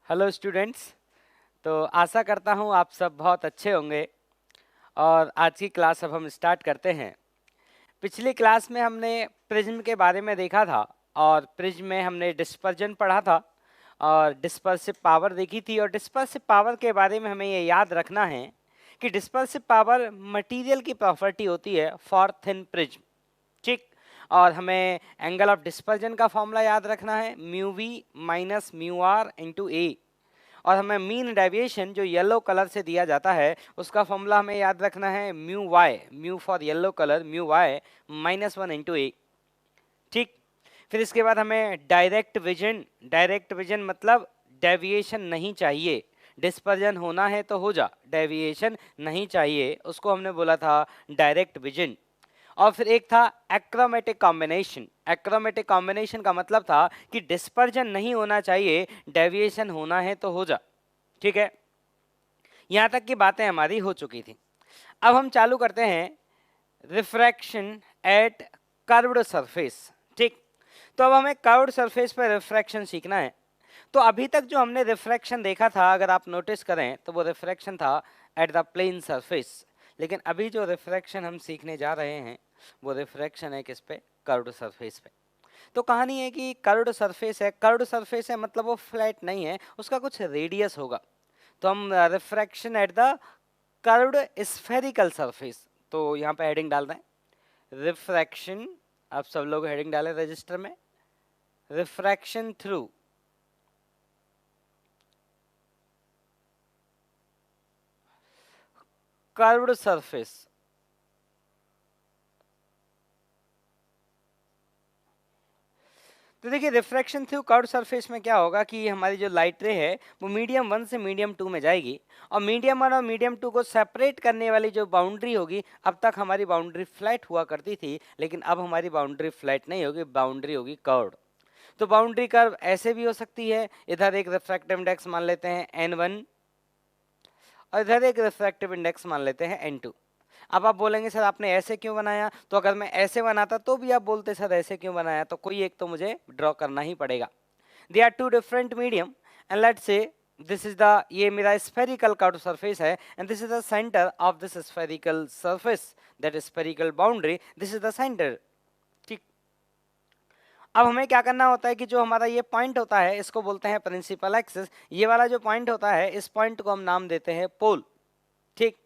Hello students. तो आशा करता हूँ आप सब बहुत अच्छे होंगे और आज की क्लास अब हम स्टार्ट करते हैं। पिछली क्लास में हमने प्रिज्म के बारे में देखा था और प्रिज्म में हमने डिस्पर्जन पढ़ा था और डिस्पर्सिव पावर देखी थी। और डिस्पर्सिव पावर के बारे में हमें ये याद रखना है कि डिस्पर्सिव पावर मटेरियल की प्रॉपर्टी होती है फॉर थिन प्रिज्म, ठीक। और हमें एंगल ऑफ डिस्पर्जन का फॉर्मूला याद रखना है mu V minus mu R into A. और हमें मीन डेविएशन जो येलो कलर से दिया जाता है उसका फॉर्मूला हमें याद रखना है mu Y, mu for yellow colour, mu Y -1 into A, ठीक। फिर इसके बाद हमें डायरेक्ट विजन मतलब डेविएशन नहीं चाहिए। डिस्पर्जन होना है तो हो जा, डेविएशन नहीं चाहिए, उसको हमने बोला था डायरेक्ट विजन। और फिर एक था एक्रोमेटिक कॉम्बिनेशन। एक्रोमेटिक कॉम्बिनेशन का मतलब था कि डिस्पर्जन नहीं होना चाहिए, डेविएशन होना है तो हो जा, ठीक है। यहां तक की बातें हमारी हो चुकी थी। अब हम चालू करते हैं रिफ्रैक्शन एट कर्व्ड सरफेस, ठीक। तो अब हमें कर्व्ड सरफेस पर रिफ्रैक्शन सीखना है। तो अभी तक जो हमने रिफ्रैक्शन देखा था, अगर आप नोटिस करें तो वो रिफ्रैक्शन था एट द प्लेन सरफेस। लेकिन अभी जो रिफ्रैक्शन हम सीखने जा रहे हैं वो रिफ्रैक्शन है किस पे? कर्व्ड सरफेस पे। तो कहानी है कि कर्व्ड सरफेस है, कर्व्ड सरफेस है मतलब वो फ्लैट नहीं है, उसका कुछ रेडियस होगा। तो हम refraction at the curved spherical surface, तो यहाँ पे हेडिंग डाल दें रिफ्रैक्शन। आप सब लोग हेडिंग डालें रजिस्टर में, रिफ्रैक्शन थ्रू कर्व्ड सरफेस। तो देखिए रिफ्रैक्शन थ्रू कर्व्ड सरफेस में क्या होगा कि हमारी जो लाइट रे है वो मीडियम 1 से मीडियम 2 में जाएगी और मीडियम 1 और मीडियम 2 को सेपरेट करने वाली जो बाउंड्री होगी, अब तक हमारी बाउंड्री फ्लैट हुआ करती थी लेकिन अब हमारी बाउंड्री फ्लैट नहीं होगी, बाउंड्री होगी कर्व्ड। तो बाउंड्री कर्व ऐसे भी हो सकती है, इधर एक रिफ्रैक्टिव इंडेक्स मान लेते हैं n1 और इधर एक रिफ्रैक्टिव इंडेक्स मान लेते हैं n2। अब आप बोलेंगे सर आपने ऐसे क्यों बनाया, तो अगर मैं ऐसे बनाता तो भी आप बोलते सर ऐसे क्यों बनाया, तो कोई एक तो मुझे ड्रॉ करना ही पड़ेगा। They are two different medium and let's say this is the, ये मेरा स्फेरिकल कर्व्ड सरफेस है and this is the centre of this spherical surface, that spherical boundary, this is the centre, ठीक। अब हमें क्या करना होता है कि जो हमारा ये पॉइंट होता है इसको बोलते हैं प्रिंसिपल एक्सिस। ये वाला जो पॉइंट होता है इस पॉइंट को हम नाम देते हैं पोल, ठीक।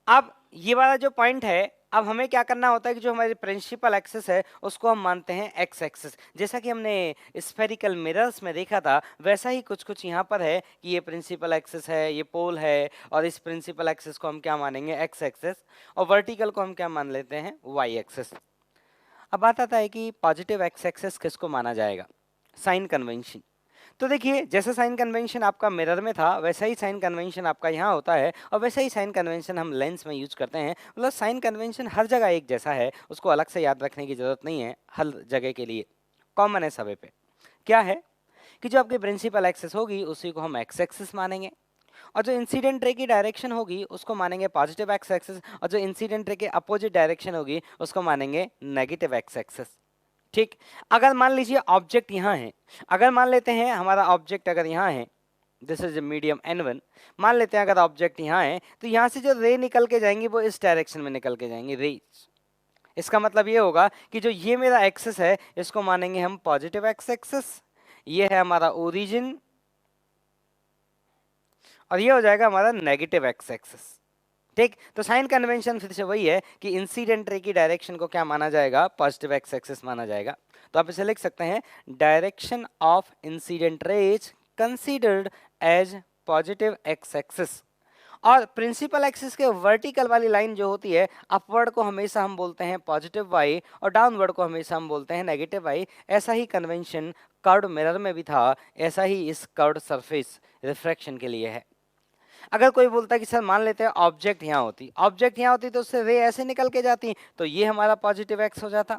अब ये वाला जो पॉइंट है, अब हमें क्या करना होता है कि जो हमारी प्रिंसिपल एक्सिस है उसको हम मानते हैं एक्स एक्सिस। जैसा कि हमने स्फेरिकल मिरर्स में देखा था वैसा ही कुछ कुछ यहाँ पर है कि ये प्रिंसिपल एक्सिस है, ये पोल है और इस प्रिंसिपल एक्सिस को हम क्या मानेंगे? एक्स एक्सिस, और वर्टिकल को हम क्या मान लेते हैं? Y axis. अब बात आता है कि पॉजिटिव एक्स एक्सिस किसको माना जाएगा? Sign convention. तो देखिए जैसे साइन कन्वेंशन आपका मिरर में था वैसा ही साइन कन्वेंशन आपका यहाँ होता है और वैसा ही साइन कन्वेंशन हम लेंस में यूज करते हैं। मतलब साइन कन्वेंशन हर जगह एक जैसा है, उसको अलग से याद रखने की जरूरत नहीं है, हर जगह के लिए कॉमन है सभी पे। क्या है कि जो आपकी प्रिंसिपल एक्सिस होगी उसी को हम एक्स एक्सिस मानेंगे और जो इंसिडेंट रे की डायरेक्शन होगी उसको मानेंगे पॉजिटिव एक्स एक्सिस और जो इंसिडेंट रे के अपोजिट डायरेक्शन होगी उसको मानेंगे नेगेटिव एक्स एक्सिस, ठीक। अगर मान लीजिए ऑब्जेक्ट यहाँ है, अगर मान लेते हैं हमारा ऑब्जेक्ट अगर यहाँ है, दिस इज मीडियम n1, मान लेते हैं अगर ऑब्जेक्ट यहाँ है तो यहाँ से जो रे निकल के जाएंगी वो इस डायरेक्शन में निकल के जाएंगी रेज। इसका मतलब ये होगा कि जो ये मेरा एक्सिस है इसको मानेंगे हम पॉजिटिव एक्स एक्सिस, ये है हमारा ओरिजिन और ये हो जाएगा हमारा नेगेटिव एक्स एक्सिस, ठीक। तो साइन कन्वेंशन फिर से वही है कि इंसिडेंट रे की डायरेक्शन को क्या माना जाएगा? पॉजिटिव एक्स एक्सिस माना जाएगा। तो आप इसे लिख सकते हैं direction of incident rays considered as positive X axis. और प्रिंसिपल एक्सिस के वर्टिकल वाली लाइन जो होती है, अपवर्ड को हमेशा हम बोलते हैं पॉजिटिव वाई और डाउनवर्ड को हमेशा हम बोलते हैं नेगेटिव वाई। ऐसा ही कन्वेंशन कर्व्ड मिरर में भी था, ऐसा ही इस कर्व्ड सरफेस रिफ्रैक्शन के लिए है। अगर कोई बोलता है कि सर मान लेते हैं ऑब्जेक्ट यहाँ होती, ऑब्जेक्ट यहाँ होती तो उससे रे ऐसे निकल के जाती, तो ये हमारा पॉजिटिव एक्स हो जाता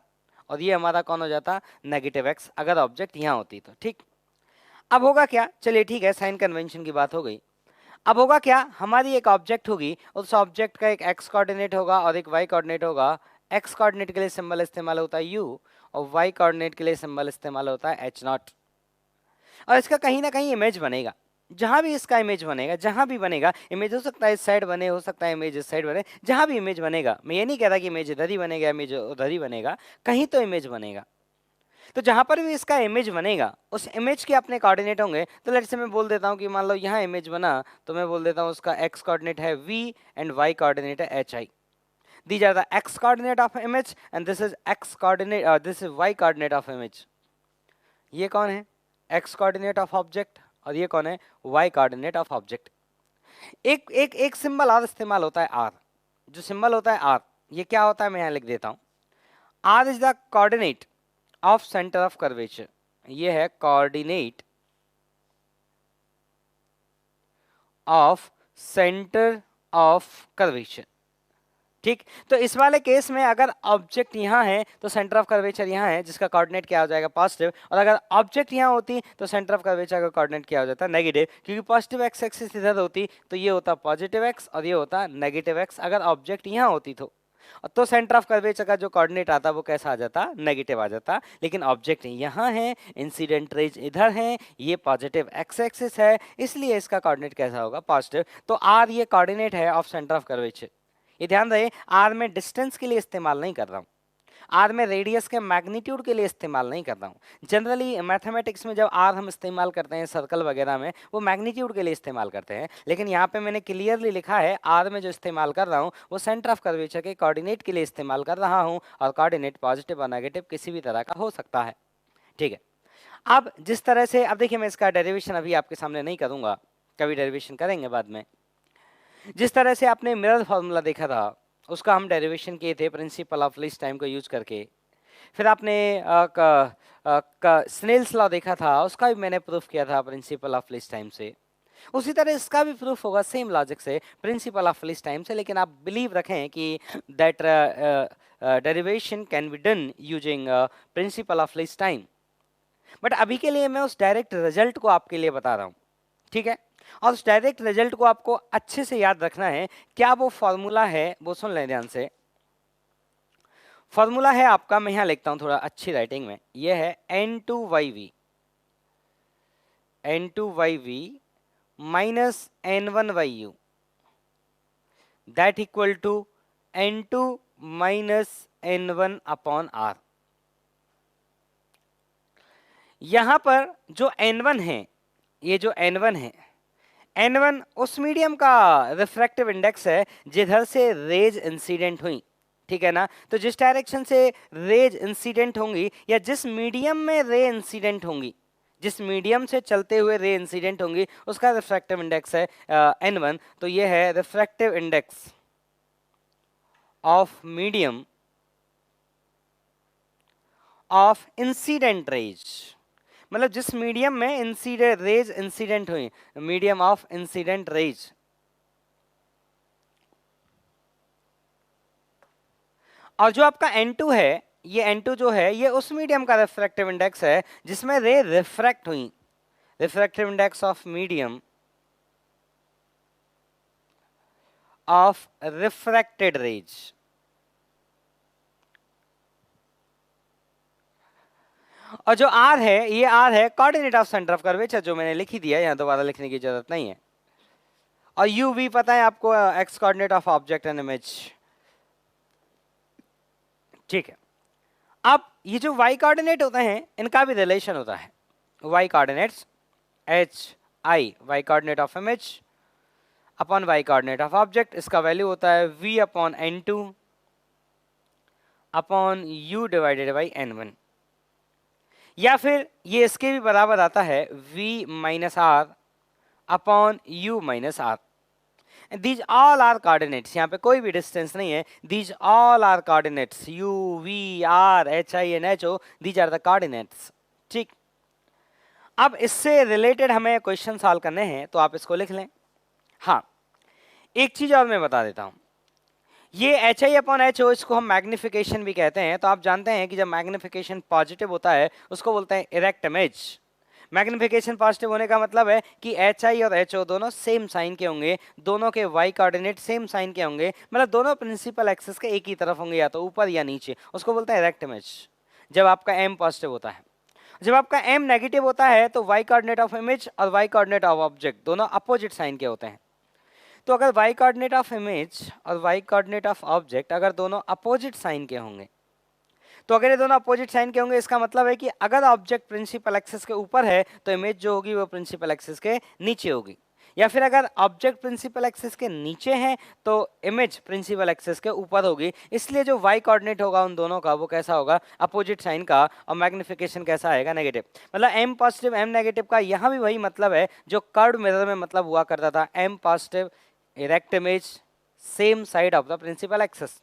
और ये हमारा कौन हो जाता? नेगेटिव एक्स, अगर ऑब्जेक्ट यहाँ होती तो, ठीक। अब होगा क्या? चलिए ठीक है, साइन कन्वेंशन की बात हो गई। अब होगा क्या? हमारी एक ऑब्जेक्ट होगी, उस ऑब्जेक्ट का एक एक्स कोऑर्डिनेट होगा और एक वाई कोऑर्डिनेट होगा। एक्स कोऑर्डिनेट के लिए सिंबल इस्तेमाल होता है यू और वाई कोऑर्डिनेट के लिए सिंबल इस्तेमाल होता है h0। और इसका कहीं ना कहीं इमेज बनेगा। जहां भी इसका इमेज बनेगा, जहां भी बनेगा, इमेज हो सकता है इस साइड बने, हो सकता है इमेज इस साइड बने, जहां भी इमेज बनेगा, मैं ये नहीं कह रहा कि इमेज इधर ही बनेगा, इमेज उधर ही बनेगा, कहीं तो इमेज बनेगा। तो जहां पर भी इसका इमेज बनेगा उस इमेज के अपने कोऑर्डिनेट होंगे। तो लेट्स से मैं बोल देता हूं कि मान लो यहाँ इमेज बना, तो मैं बोल देता हूं उसका x कोऑर्डिनेट है v एंड y कोऑर्डिनेट है hi। These are the x coordinate of image and this is x coordinate, this is y coordinate of image। ये कौन है? x coordinate of object और ये कौन है? y coordinate of object। एक एक एक सिंबल और इस्तेमाल होता है r। जो सिंबल होता है r, ये क्या होता है मैं यहाँ लिख देता हूँ। r is the coordinate of centre of curvature. ये है coordinate of centre of curvature. ठीक, तो इस वाले केस में अगर ऑब्जेक्ट यहाँ है तो सेंटर ऑफ कर्वेचर यहाँ है, जिसका कोऑर्डिनेट क्या हो जाएगा? पॉजिटिव। और अगर ऑब्जेक्ट यहाँ होती तो सेंटर ऑफ कर्वेचर का कोऑर्डिनेट क्या हो जाता? नेगेटिव, क्योंकि पॉजिटिव एक्स एक्सिस इधर होती तो ये होता पॉजिटिव एक्स और ये होता नेगेटिव एक्स। अगर ऑब्जेक्ट यहाँ होती तो सेंटर ऑफ कर्वेचर का जो कोऑर्डिनेट आता वो कैसा आ जाता? नेगेटिव आ जाता। लेकिन ऑब्जेक्ट यहाँ है, इंसिडेंट रेज इधर है, ये पॉजिटिव एक्स एक्सिस है, इसलिए इसका कोऑर्डिनेट कैसा होगा? पॉजिटिव। तो आर ये कोऑर्डिनेट है ऑफ सेंटर ऑफ कर्वेचर। ये ध्यान रहे, आर में डिस्टेंस के लिए इस्तेमाल नहीं कर रहा हूँ, आर में रेडियस के मैग्नीट्यूड के लिए इस्तेमाल नहीं कर रहा हूँ। जनरली मैथमेटिक्स में जब आर हम इस्तेमाल करते हैं सर्कल वगैरह में, वो मैग्नीट्यूड के लिए इस्तेमाल करते हैं। लेकिन यहाँ पे मैंने क्लियरली लिखा है आर में जो इस्तेमाल कर रहा हूँ वो सेंटर ऑफ कर्वेचर के कोऑर्डिनेट के लिए इस्तेमाल कर रहा हूँ, और कोऑर्डिनेट पॉजिटिव और नेगेटिव किसी भी तरह का हो सकता है। ठीक है, अब जिस तरह से, अब देखिए मैं इसका डेरिवेशन अभी आपके सामने नहीं करूँगा, कभी डेरिवेशन करेंगे बाद में। जिस तरह से आपने मिरर फार्मूला देखा था उसका हम डेरिवेशन किए थे प्रिंसिपल ऑफ लीस्ट टाइम को यूज करके। फिर आपने स्नेल्स लॉ देखा था, उसका भी मैंने प्रूफ किया था प्रिंसिपल ऑफ लीस्ट टाइम से। उसी तरह इसका भी प्रूफ होगा सेम लॉजिक से, प्रिंसिपल ऑफ लीस्ट टाइम से। लेकिन आप बिलीव रखें कि that derivation can be done using principle of least time. But अभी के लिए मैं उस डायरेक्ट रिजल्ट को आपके लिए बता रहा हूँ, ठीक है? और उस डायरेक्ट रिजल्ट को आपको अच्छे से याद रखना है। क्या वो फॉर्मूला है, वो सुन लें ध्यान से। फॉर्मूला है आपका, मैं यहां लिखता हूं थोड़ा अच्छी राइटिंग में, ये है n2yv minus n1u that equal to n2 minus n1 upon r। यहां पर जो n1 है, ये जो n1 है, n1 उस मीडियम का रिफ्रैक्टिव इंडेक्स है जिधर से रेज इंसिडेंट हुई, ठीक है ना? तो जिस डायरेक्शन से रेज इंसिडेंट होंगी या जिस मीडियम में रे इंसिडेंट होंगी, जिस मीडियम से चलते हुए रे इंसिडेंट होंगी, उसका रिफ्रैक्टिव इंडेक्स है n1। तो ये है refractive index of medium of incident raise, मतलब जिस मीडियम में इंसिडेंट रेज इंसिडेंट हुई, मीडियम ऑफ इंसिडेंट रेज। और जो आपका n2 है, ये n2 जो है ये उस मीडियम का रिफ्रैक्टिव इंडेक्स है जिसमें रे रिफ्रैक्ट हुई, refractive index of medium of refracted rays. और जो r है, ये r है coordinate of centre of curvature, जो मैंने लिखी दिया, यहां दोबारा लिखने की जरूरत नहीं है। और u v पता है आपको, x coordinate of object and image, ठीक है। अब ये जो y कोऑर्डिनेट होते हैं इनका भी रिलेशन होता है, y coordinates h i y coordinate of image upon y coordinate of object, इसका वैल्यू होता है v upon n2 upon u divided by n1, या फिर ये इसके भी बराबर आता है v minus R upon u minus R. These all are coordinates, यहाँ पे कोई भी डिस्टेंस नहीं है, these all are coordinates u v r h i and h o, these are the coordinates, ठीक। अब इससे रिलेटेड हमें क्वेश्चन सॉल्व करने हैं, तो आप इसको लिख लें। हाँ, एक चीज और मैं बता देता हूं, ये H I upon H O, इसको हम मैग्निफिकेशन भी कहते हैं। तो आप जानते हैं कि जब मैग्निफिकेशन पॉजिटिव होता है उसको बोलते हैं इरेक्ट इमेज। मैग्निफिकेशन पॉजिटिव होने का मतलब है कि एच आई और एच ओ दोनों सेम साइन के होंगे, दोनों के वाई कोऑर्डिनेट सेम साइन के होंगे, मतलब दोनों प्रिंसिपल एक्सिस के एक ही तरफ होंगे, या तो ऊपर या नीचे, उसको बोलते हैं इरेक्ट इमेज, जब आपका एम पॉजिटिव होता है। जब आपका m नेगेटिव होता है तो y कोऑर्डिनेट ऑफ इमेज और y कोऑर्डिनेट ऑफ ऑब्जेक्ट दोनों अपोजिट साइन के होते हैं। तो अगर y कोऑर्डिनेट ऑफ इमेज और y कोऑर्डिनेट ऑफ ऑब्जेक्ट अगर दोनों अपोजिट साइन के होंगे, तो अगर ये दोनों अपोजिट साइन के होंगे इसका मतलब है कि अगर ऑब्जेक्ट प्रिंसिपल एक्सिस के ऊपर है तो इमेज जो होगी वो प्रिंसिपल एक्सिस के नीचे होगी, या फिर अगर ऑब्जेक्ट प्रिंसिपल एक्सिस के नीचे है तो इमेज प्रिंसिपल एक्सिस के ऊपर होगी। इसलिए जो y कोऑर्डिनेट होगा उन दोनों का वो कैसा होगा, अपोजिट साइन का, और मैग्निफिकेशन कैसा आएगा, नेगेटिव। मतलब m पॉजिटिव m नेगेटिव का यहाँ भी वही मतलब है जो कर्व्ड मिरर में मतलब हुआ करता था, m positive erect image same side of the principal axis,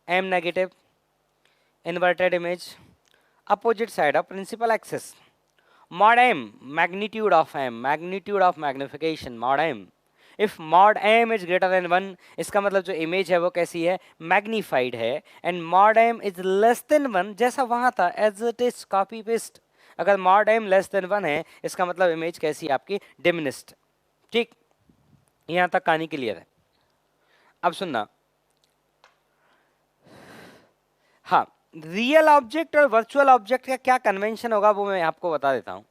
m negative inverted image opposite side of principal axis. Mod m magnitude of magnification mod m. If mod m is greater than 1 इसका मतलब जो image है वो कैसी है, magnified है, and mod m is less than 1 जैसा वहां था as it is copy paste, अगर mod m less than 1 है इसका मतलब इमेज कैसी है आपकी, डिमिनिस्ड। ठीक, यहां तक कहानी क्लियर है। अब सुनना, हाँ, रियल ऑब्जेक्ट और वर्चुअल ऑब्जेक्ट का क्या कन्वेंशन होगा वो मैं आपको बता देता हूं।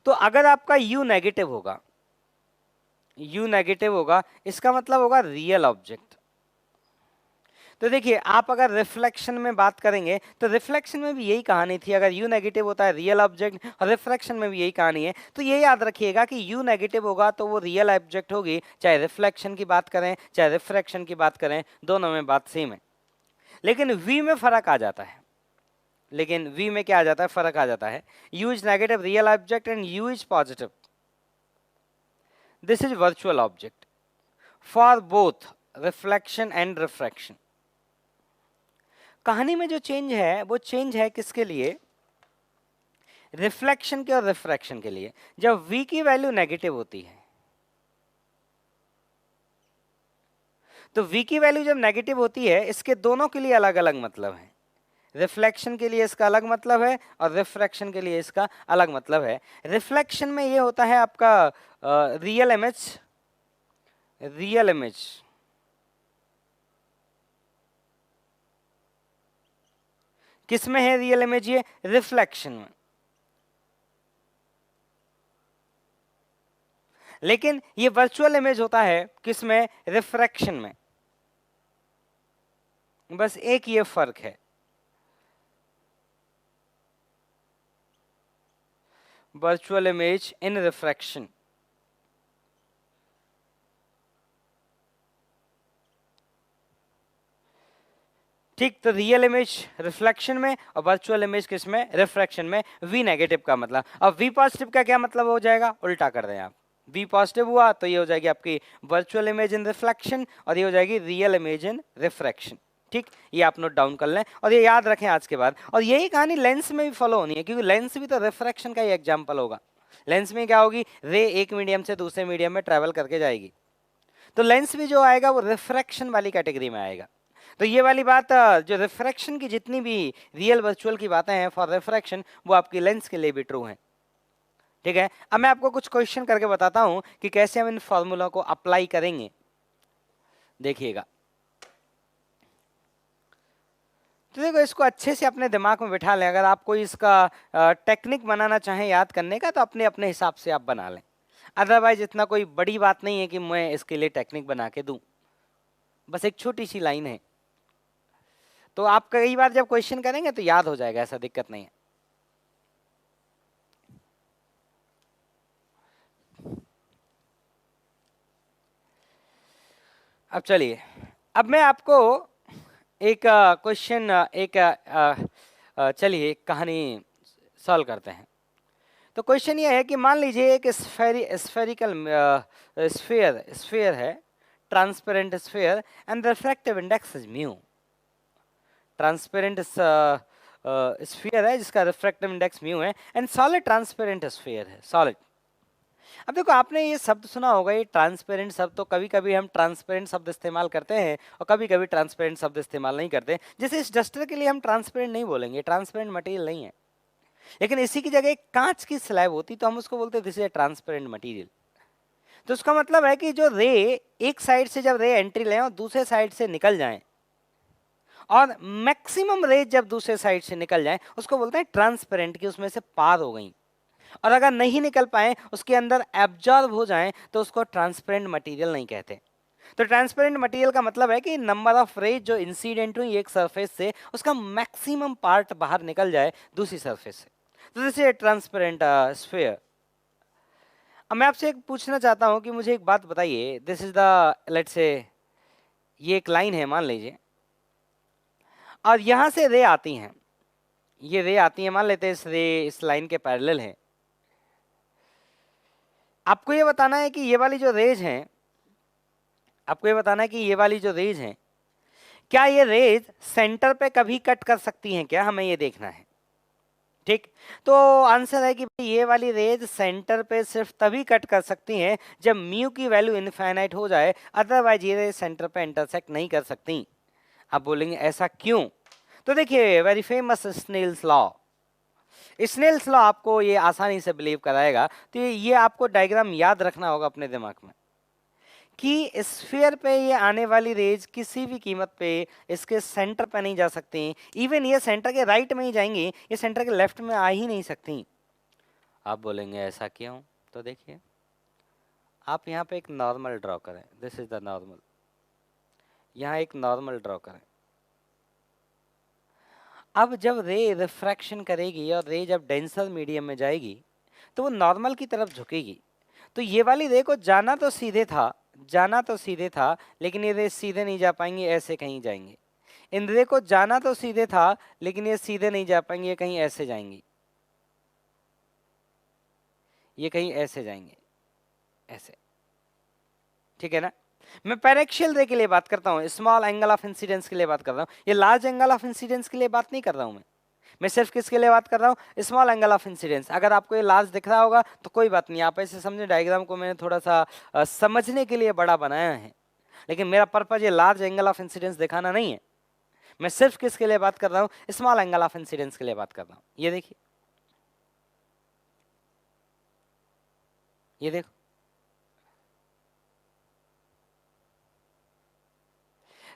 तो अगर आपका u नेगेटिव होगा इसका मतलब होगा रियल ऑब्जेक्ट। तो देखिए आप अगर रिफ्लेक्शन में बात करेंगे तो रिफ्लेक्शन में भी यही कहानी थी, अगर u नेगेटिव होता है रियल ऑब्जेक्ट, और रिफ्लेक्शन में भी यही कहानी है। तो ये याद रखिएगा कि u नेगेटिव होगा तो वो रियल ऑब्जेक्ट होगी, चाहे रिफ्लेक्शन की बात करें चाहे रिफ्रैक्शन की बात करें, दोनों में बात सेम है। लेकिन v में फर्क आ जाता है, क्या आ जाता है, फर्क आ जाता है। u is negative real object and u is positive, this is virtual object for both reflection and refraction. कहानी में जो चेंज है वो चेंज है किसके लिए, रिफ्लेक्शन के और रिफ्रैक्शन के लिए। जब v की वैल्यू नेगेटिव होती है तो v की वैल्यू जब नेगेटिव होती है इसके दोनों के लिए अलग अलग मतलब है, रिफ्लेक्शन के लिए इसका अलग मतलब है और रिफ्रैक्शन के लिए इसका अलग मतलब है। रिफ्लेक्शन में ये होता है आपका रियल इमेज किस में है, रियल इमेज ये रिफ्लेक्शन में। लेकिन ये वर्चुअल इमेज होता है किस में, रिफ्रैक्शन में। बस एक ये फर्क है, वर्चुअल इमेज इन रिफ्रैक्शन। ठीक, तो रियल इमेज रिफ्लेक्शन में और वर्चुअल इमेज किस में, रिफ्रैक्शन में। v नेगेटिव का मतलब, अब v पॉजिटिव का क्या मतलब हो जाएगा, उल्टा कर दें आप, v पॉजिटिव हुआ तो ये हो जाएगी आपकी वर्चुअल इमेज इन रिफ्लेक्शन और ये हो जाएगी रियल इमेज इन रिफ्रैक्शन। ठीक, ये आप नोट डाउन कर लें और ये याद रखें आज के बाद। और यही कहानी लेंस में भी फॉलो होनी है, क्योंकि लेंस भी तो रिफ्रैक्शन का ही एग्जाम्पल होगा। लेंस में क्या होगी, रे एक मीडियम से दूसरे मीडियम में ट्रेवल करके जाएगी, तो लेंस भी जो आएगा वो रिफ्रैक्शन वाली कैटेगरी में आएगा। तो ये वाली बात जो रिफ्रैक्शन की जितनी भी रियल वर्चुअल की बातें हैं फॉर रिफ्रैक्शन, वो आपकी लेंस के लिए भी ट्रू हैं। ठीक है, अब मैं आपको कुछ क्वेश्चन करके बताता हूं कि कैसे हम इन फॉर्मूला को अप्लाई करेंगे, देखिएगा। तो देखो इसको अच्छे से अपने दिमाग में बिठा लें। अगर आप कोई इसका टेक्निक बनाना चाहें याद करने का तो अपने अपने हिसाब से आप बना लें, अदरवाइज इतना कोई बड़ी बात नहीं है कि मैं इसके लिए टेक्निक बना के दूं, बस एक छोटी सी लाइन है। तो आप कई बार जब क्वेश्चन करेंगे तो याद हो जाएगा, ऐसा दिक्कत नहीं है। अब चलिए, अब मैं आपको एक क्वेश्चन चलिए कहानी सॉल्व करते हैं। तो क्वेश्चन ये है कि मान लीजिए एक स्फेरिकल स्फीयर है, transparent sphere, and refractive index is mu. Transparent sphere है जिसका रिफ्रैक्टिव इंडेक्स म्यू है, एंड सॉलिड ट्रांसपेरेंट स्फीयर है, सॉलिड। अब देखो आपने ये शब्द सुना होगा, ये ट्रांसपेरेंट शब्द, तो कभी कभी हम ट्रांसपेरेंट शब्द इस्तेमाल करते हैं और कभी कभी ट्रांसपेरेंट शब्द इस्तेमाल नहीं करते। जैसे इस डस्टर के लिए हम ट्रांसपेरेंट नहीं बोलेंगे, ट्रांसपेरेंट मटेरियल नहीं है। लेकिन इसी की जगह एक कांच की स्लैब होती तो हम उसको बोलते this is a transparent material. तो उसका मतलब है कि जो रे एक साइड से जब रे एंट्री लें और दूसरे साइड से निकल जाएं और मैक्सिमम रेज जब दूसरे साइड से निकल जाए उसको बोलते हैं ट्रांसपेरेंट, की उसमें से पार हो गई। और अगर नहीं निकल पाए, उसके अंदर एब्जॉर्ब हो जाएं, तो उसको ट्रांसपेरेंट मटेरियल नहीं कहते। तो ट्रांसपेरेंट मटेरियल का मतलब है कि नंबर ऑफ रेज जो इंसिडेंट हुई एक सरफेस से, उसका मैक्सिमम पार्ट बाहर निकल जाए दूसरी सरफेस से। तो दिस इज ट्रांसपेरेंट स्फीयर। अब मैं आपसे एक पूछना चाहता हूं कि मुझे एक बात बताइए, this is the, let's say ये एक लाइन है मान लीजिए, और यहां से रे आती हैं, ये रे आती है, मान लेते हैं इस रे इस लाइन के पैरेलल है। आपको ये बताना है कि ये वाली जो रेज है, आपको ये बताना है कि ये वाली जो रेज है, क्या ये रेज सेंटर पे कभी कट कर सकती हैं क्या, हमें ये देखना है। ठीक, तो आंसर है कि भाई ये वाली रेज सेंटर पे सिर्फ तभी कट कर सकती हैं जब म्यू की वैल्यू इनफाइनाइट हो जाए, अदरवाइज ये रेज सेंटर पे इंटरसेक्ट नहीं कर सकती। आप बोलेंगे ऐसा क्यों? तो देखिए, very famous Snell's law, Snell's law आपको ये आसानी से बिलीव कराएगा। तो ये आपको डायग्राम याद रखना होगा अपने दिमाग में कि स्फीयर पे ये आने वाली रेज किसी भी कीमत पे इसके सेंटर पे नहीं जा सकती। इवन ये सेंटर के राइट में ही जाएंगी, ये सेंटर के लेफ्ट में आ ही नहीं सकती। आप बोलेंगे ऐसा क्यों? तो देखिए, आप यहाँ पे एक नॉर्मल ड्रॉ करें, दिस इज द नॉर्मल, यहाँ एक नॉर्मल ड्रॉ करें। अब जब रे रिफ्रैक्शन करेगी और रे जब डेंसर मीडियम में जाएगी तो वो नॉर्मल की तरफ झुकेगी। तो ये वाली रे को जाना तो सीधे था, जाना तो सीधे था, लेकिन ये रे सीधे नहीं जा पाएंगी, ऐसे कहीं जाएंगे। इन रे को जाना तो सीधे था, लेकिन ये सीधे नहीं जा पाएंगे, ये कहीं ऐसे जाएंगी, ये कहीं ऐसे जाएंगे, ऐसे। ठीक है ना? मैं पैरेक्शियल रे के लिए बात करता हूँ, स्मॉल एंगल ऑफ इंसिडेंस के लिए बात कर रहा हूँ। ये लार्ज एंगल ऑफ इंसिडेंस के लिए बात नहीं कर रहा हूँ मैं सिर्फ किसके लिए बात कर रहा हूँ? Small angle of incidence. अगर आपको ये लार्ज दिख रहा होगा तो कोई बात नहीं, आप ऐसे समझे, डायग्राम को मैंने थोड़ा सा समझने के लिए बड़ा बनाया है, लेकिन मेरा पर्पज ये लार्ज एंगल ऑफ इंसिडेंस दिखाना नहीं है। मैं सिर्फ किसके लिए बात कर रहा हूँ? स्मॉल एंगल ऑफ इंसिडेंस के लिए बात कर रहा हूँ। ये देखिए, ये देखो,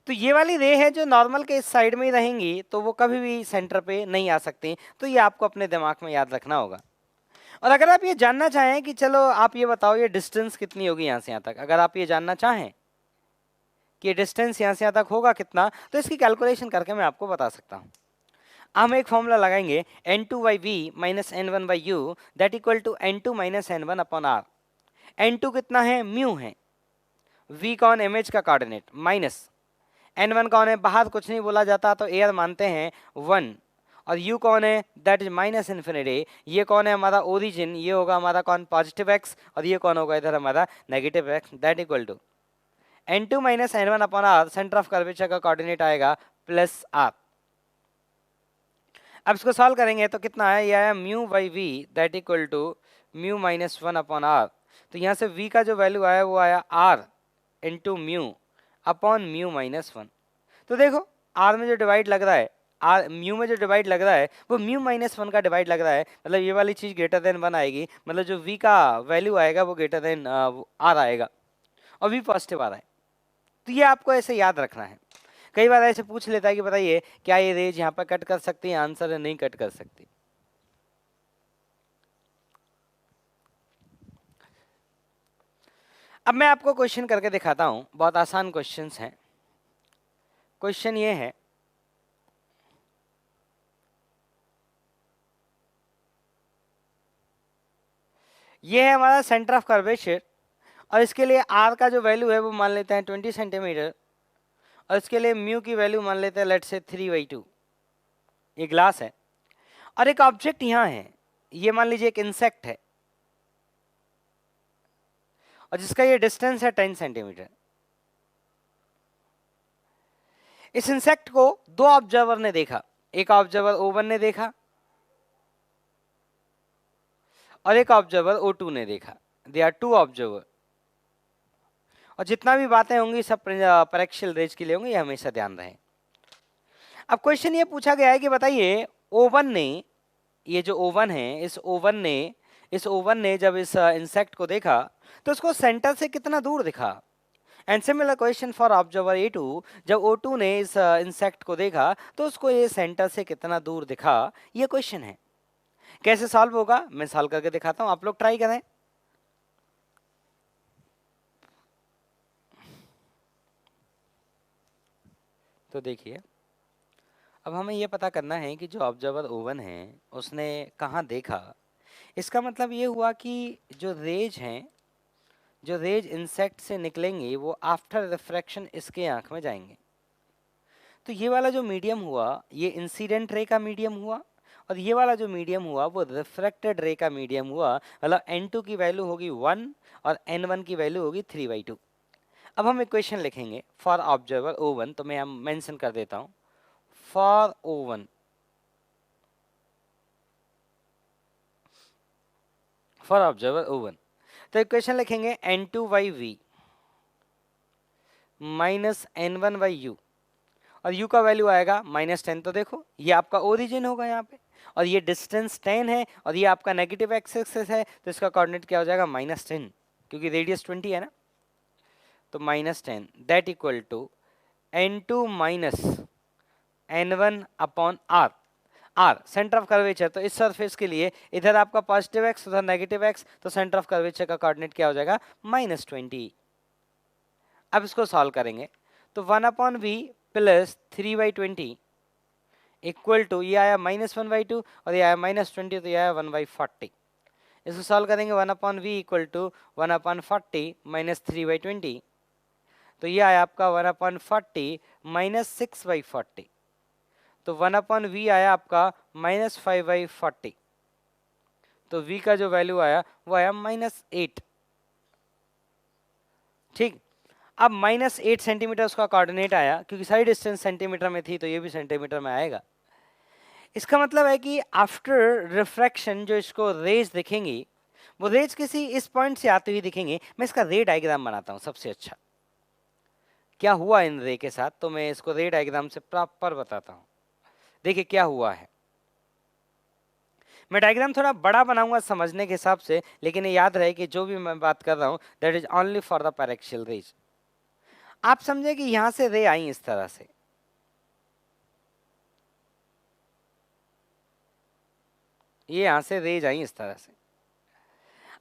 तो ये वाली रे है जो नॉर्मल के इस साइड में ही रहेंगी, तो वो कभी भी सेंटर पे नहीं आ सकती। तो ये आपको अपने दिमाग में याद रखना होगा। और अगर आप ये जानना चाहें कि चलो आप ये बताओ ये डिस्टेंस कितनी होगी यहाँ से यहाँ तक, अगर आप ये जानना चाहें कि डिस्टेंस यहाँ से यहाँ तक होगा कितना, तो इसकी कैलकुलेशन करके मैं आपको बता सकता हूँ। हम एक फॉर्मूला लगाएंगे, n2/v minus n1/u that equal to n2 minus n1 upon r। n2 कितना है? म्यू है। v कौन? इमेज का कोऑर्डिनेट। माइनस n1 कौन है? बाहर कुछ नहीं बोला जाता तो एयर मानते हैं 1। और u कौन है? That is minus infinity. ये कौन है? हमारा ओरिजिन। ये होगा हमारा कौन? Positive x। और ये कौन होगा इधर? हमारा negative x। That equal to n2 minus n1 upon r, centre of curvature का कोऑर्डिनेट आएगा प्लस r। अब इसको सॉल्व करेंगे तो कितना है? ये आया mu by V that equal to mu minus 1 upon r। तो यहाँ से v का जो वैल्यू आया वो आया r into mu upon mu minus 1। तो देखो, r में जो डिवाइड लग रहा है, r म्यू में जो डिवाइड लग रहा है वो म्यू माइनस 1 का डिवाइड लग रहा है, मतलब ये वाली चीज ग्रेटर देन 1 आएगी, मतलब जो v का वैल्यू आएगा वो ग्रेटर देन r आएगा, और v पॉजिटिव आ रहा है। तो ये आपको ऐसे याद रखना है। कई बार ऐसे पूछ लेता है कि बताइए क्या ये रेज यहाँ पर कट कर सकती है? आंसर है नहीं कट कर सकती। अब मैं आपको क्वेश्चन करके दिखाता हूं, बहुत आसान क्वेश्चंस हैं। क्वेश्चन ये है, ये है हमारा सेंटर ऑफ कर्वेचर, और इसके लिए r का जो वैल्यू है वो मान लेते हैं 20 सेंटीमीटर, और इसके लिए म्यू की वैल्यू मान लेते हैं लेट से 3/2। ये ग्लास है और एक ऑब्जेक्ट यहाँ है, ये मान लीजिए एक इंसेक्ट है, और जिसका ये डिस्टेंस है 10 सेंटीमीटर। इस इंसेक्ट को दो ऑब्जर्वर ने देखा, एक ऑब्जर्वर O1 ने देखा और एक ऑब्जर्वर O2 ने देखा। दे आर टू ऑब्जर्वर, और जितना भी बातें होंगी सब पैरेक्शियल रेज के लिए होंगी, ये हमेशा ध्यान रहे। अब क्वेश्चन ये पूछा गया है कि बताइए O1 ने, ये जो O1 है, इस O1 ने जब इस इंसेक्ट को देखा तो उसको सेंटर से कितना दूर दिखा? And similar question for observer A2, जब O2 ने इस इंसेक्ट को देखा तो उसको ये सेंटर से कितना दूर दिखा, ये क्वेश्चन है। कैसे सॉल्व होगा मैं सॉल्व करके दिखाता हूं, आप लोग ट्राई करें। तो देखिए, अब हमें यह पता करना है कि जो ऑब्जर्वर O1 है उसने कहाँ देखा। इसका मतलब ये हुआ कि जो रेज हैं, जो रेज इंसेक्ट से निकलेंगे वो आफ्टर रिफ्रैक्शन इसके आंख में जाएंगे। तो ये वाला जो मीडियम हुआ ये इंसिडेंट रे का मीडियम हुआ, और ये वाला जो मीडियम हुआ वो रिफ्रैक्टेड रे का मीडियम हुआ। मतलब n2 की वैल्यू होगी 1 और n1 की वैल्यू होगी 3/2। अब हम इक्वेशन लिखेंगे फॉर ऑब्जर्वर O1, तो मैं यहाँ मेंशन कर देता हूँ for O1, for observer O1। तो इक्वेशन लिखेंगे n2/v माइनस n1/u, और u का वैल्यू आएगा -10। तो देखो ये आपका ओरिजिन होगा यहाँ पे, और ये डिस्टेंस 10 है, और ये आपका नेगेटिव एक्सिस है, तो इसका कोऑर्डिनेट क्या हो जाएगा -10, क्योंकि रेडियस 20 है ना। तो -10 that equal to n2 minus n1 upon r। r centre of curvature, तो इस सरफेस के लिए इधर आपका पॉजिटिव x उधर नेगेटिव x, तो सेंटर ऑफ कर्वेचर का कोऑर्डिनेट क्या हो जाएगा -20। अब इसको सॉल्व करेंगे तो 1/v प्लस 3/20 इक्वल टू, ये आया -1/2 और ये आया -20, तो ये आया 1/40। इसको सॉल्व करेंगे 1/v इक्वल टू 1/40 माइनस 3/20, तो ये आया आपका 1/40 माइनस 6/40, तो 1/v आया आपका -5/40, तो v का जो वैल्यू आया वो आया -8। ठीक, अब -8 सेंटीमीटर उसका कोऑर्डिनेट आया, क्योंकि साइड डिस्टेंस सेंटीमीटर में थी तो ये भी सेंटीमीटर में आएगा। इसका मतलब है कि आफ्टर रिफ्रैक्शन जो इसको रेज दिखेंगी वो रेज किसी इस पॉइंट से आती हुई दिखेंगे। मैं इसका रे डायग्राम बनाता हूं सबसे अच्छा, क्या हुआ इन रे के साथ, तो मैं इसको रे डायग्राम से प्रॉपर बताता हूं। देखिए क्या हुआ है, मैं डायग्राम थोड़ा बड़ा बनाऊंगा समझने के हिसाब से, लेकिन ये याद रहे कि जो भी मैं बात कर रहा हूं that is only for the paraxial rays. आप समझे कि यहां से रे आई इस तरह से, ये यहां से रेज आई इस तरह से।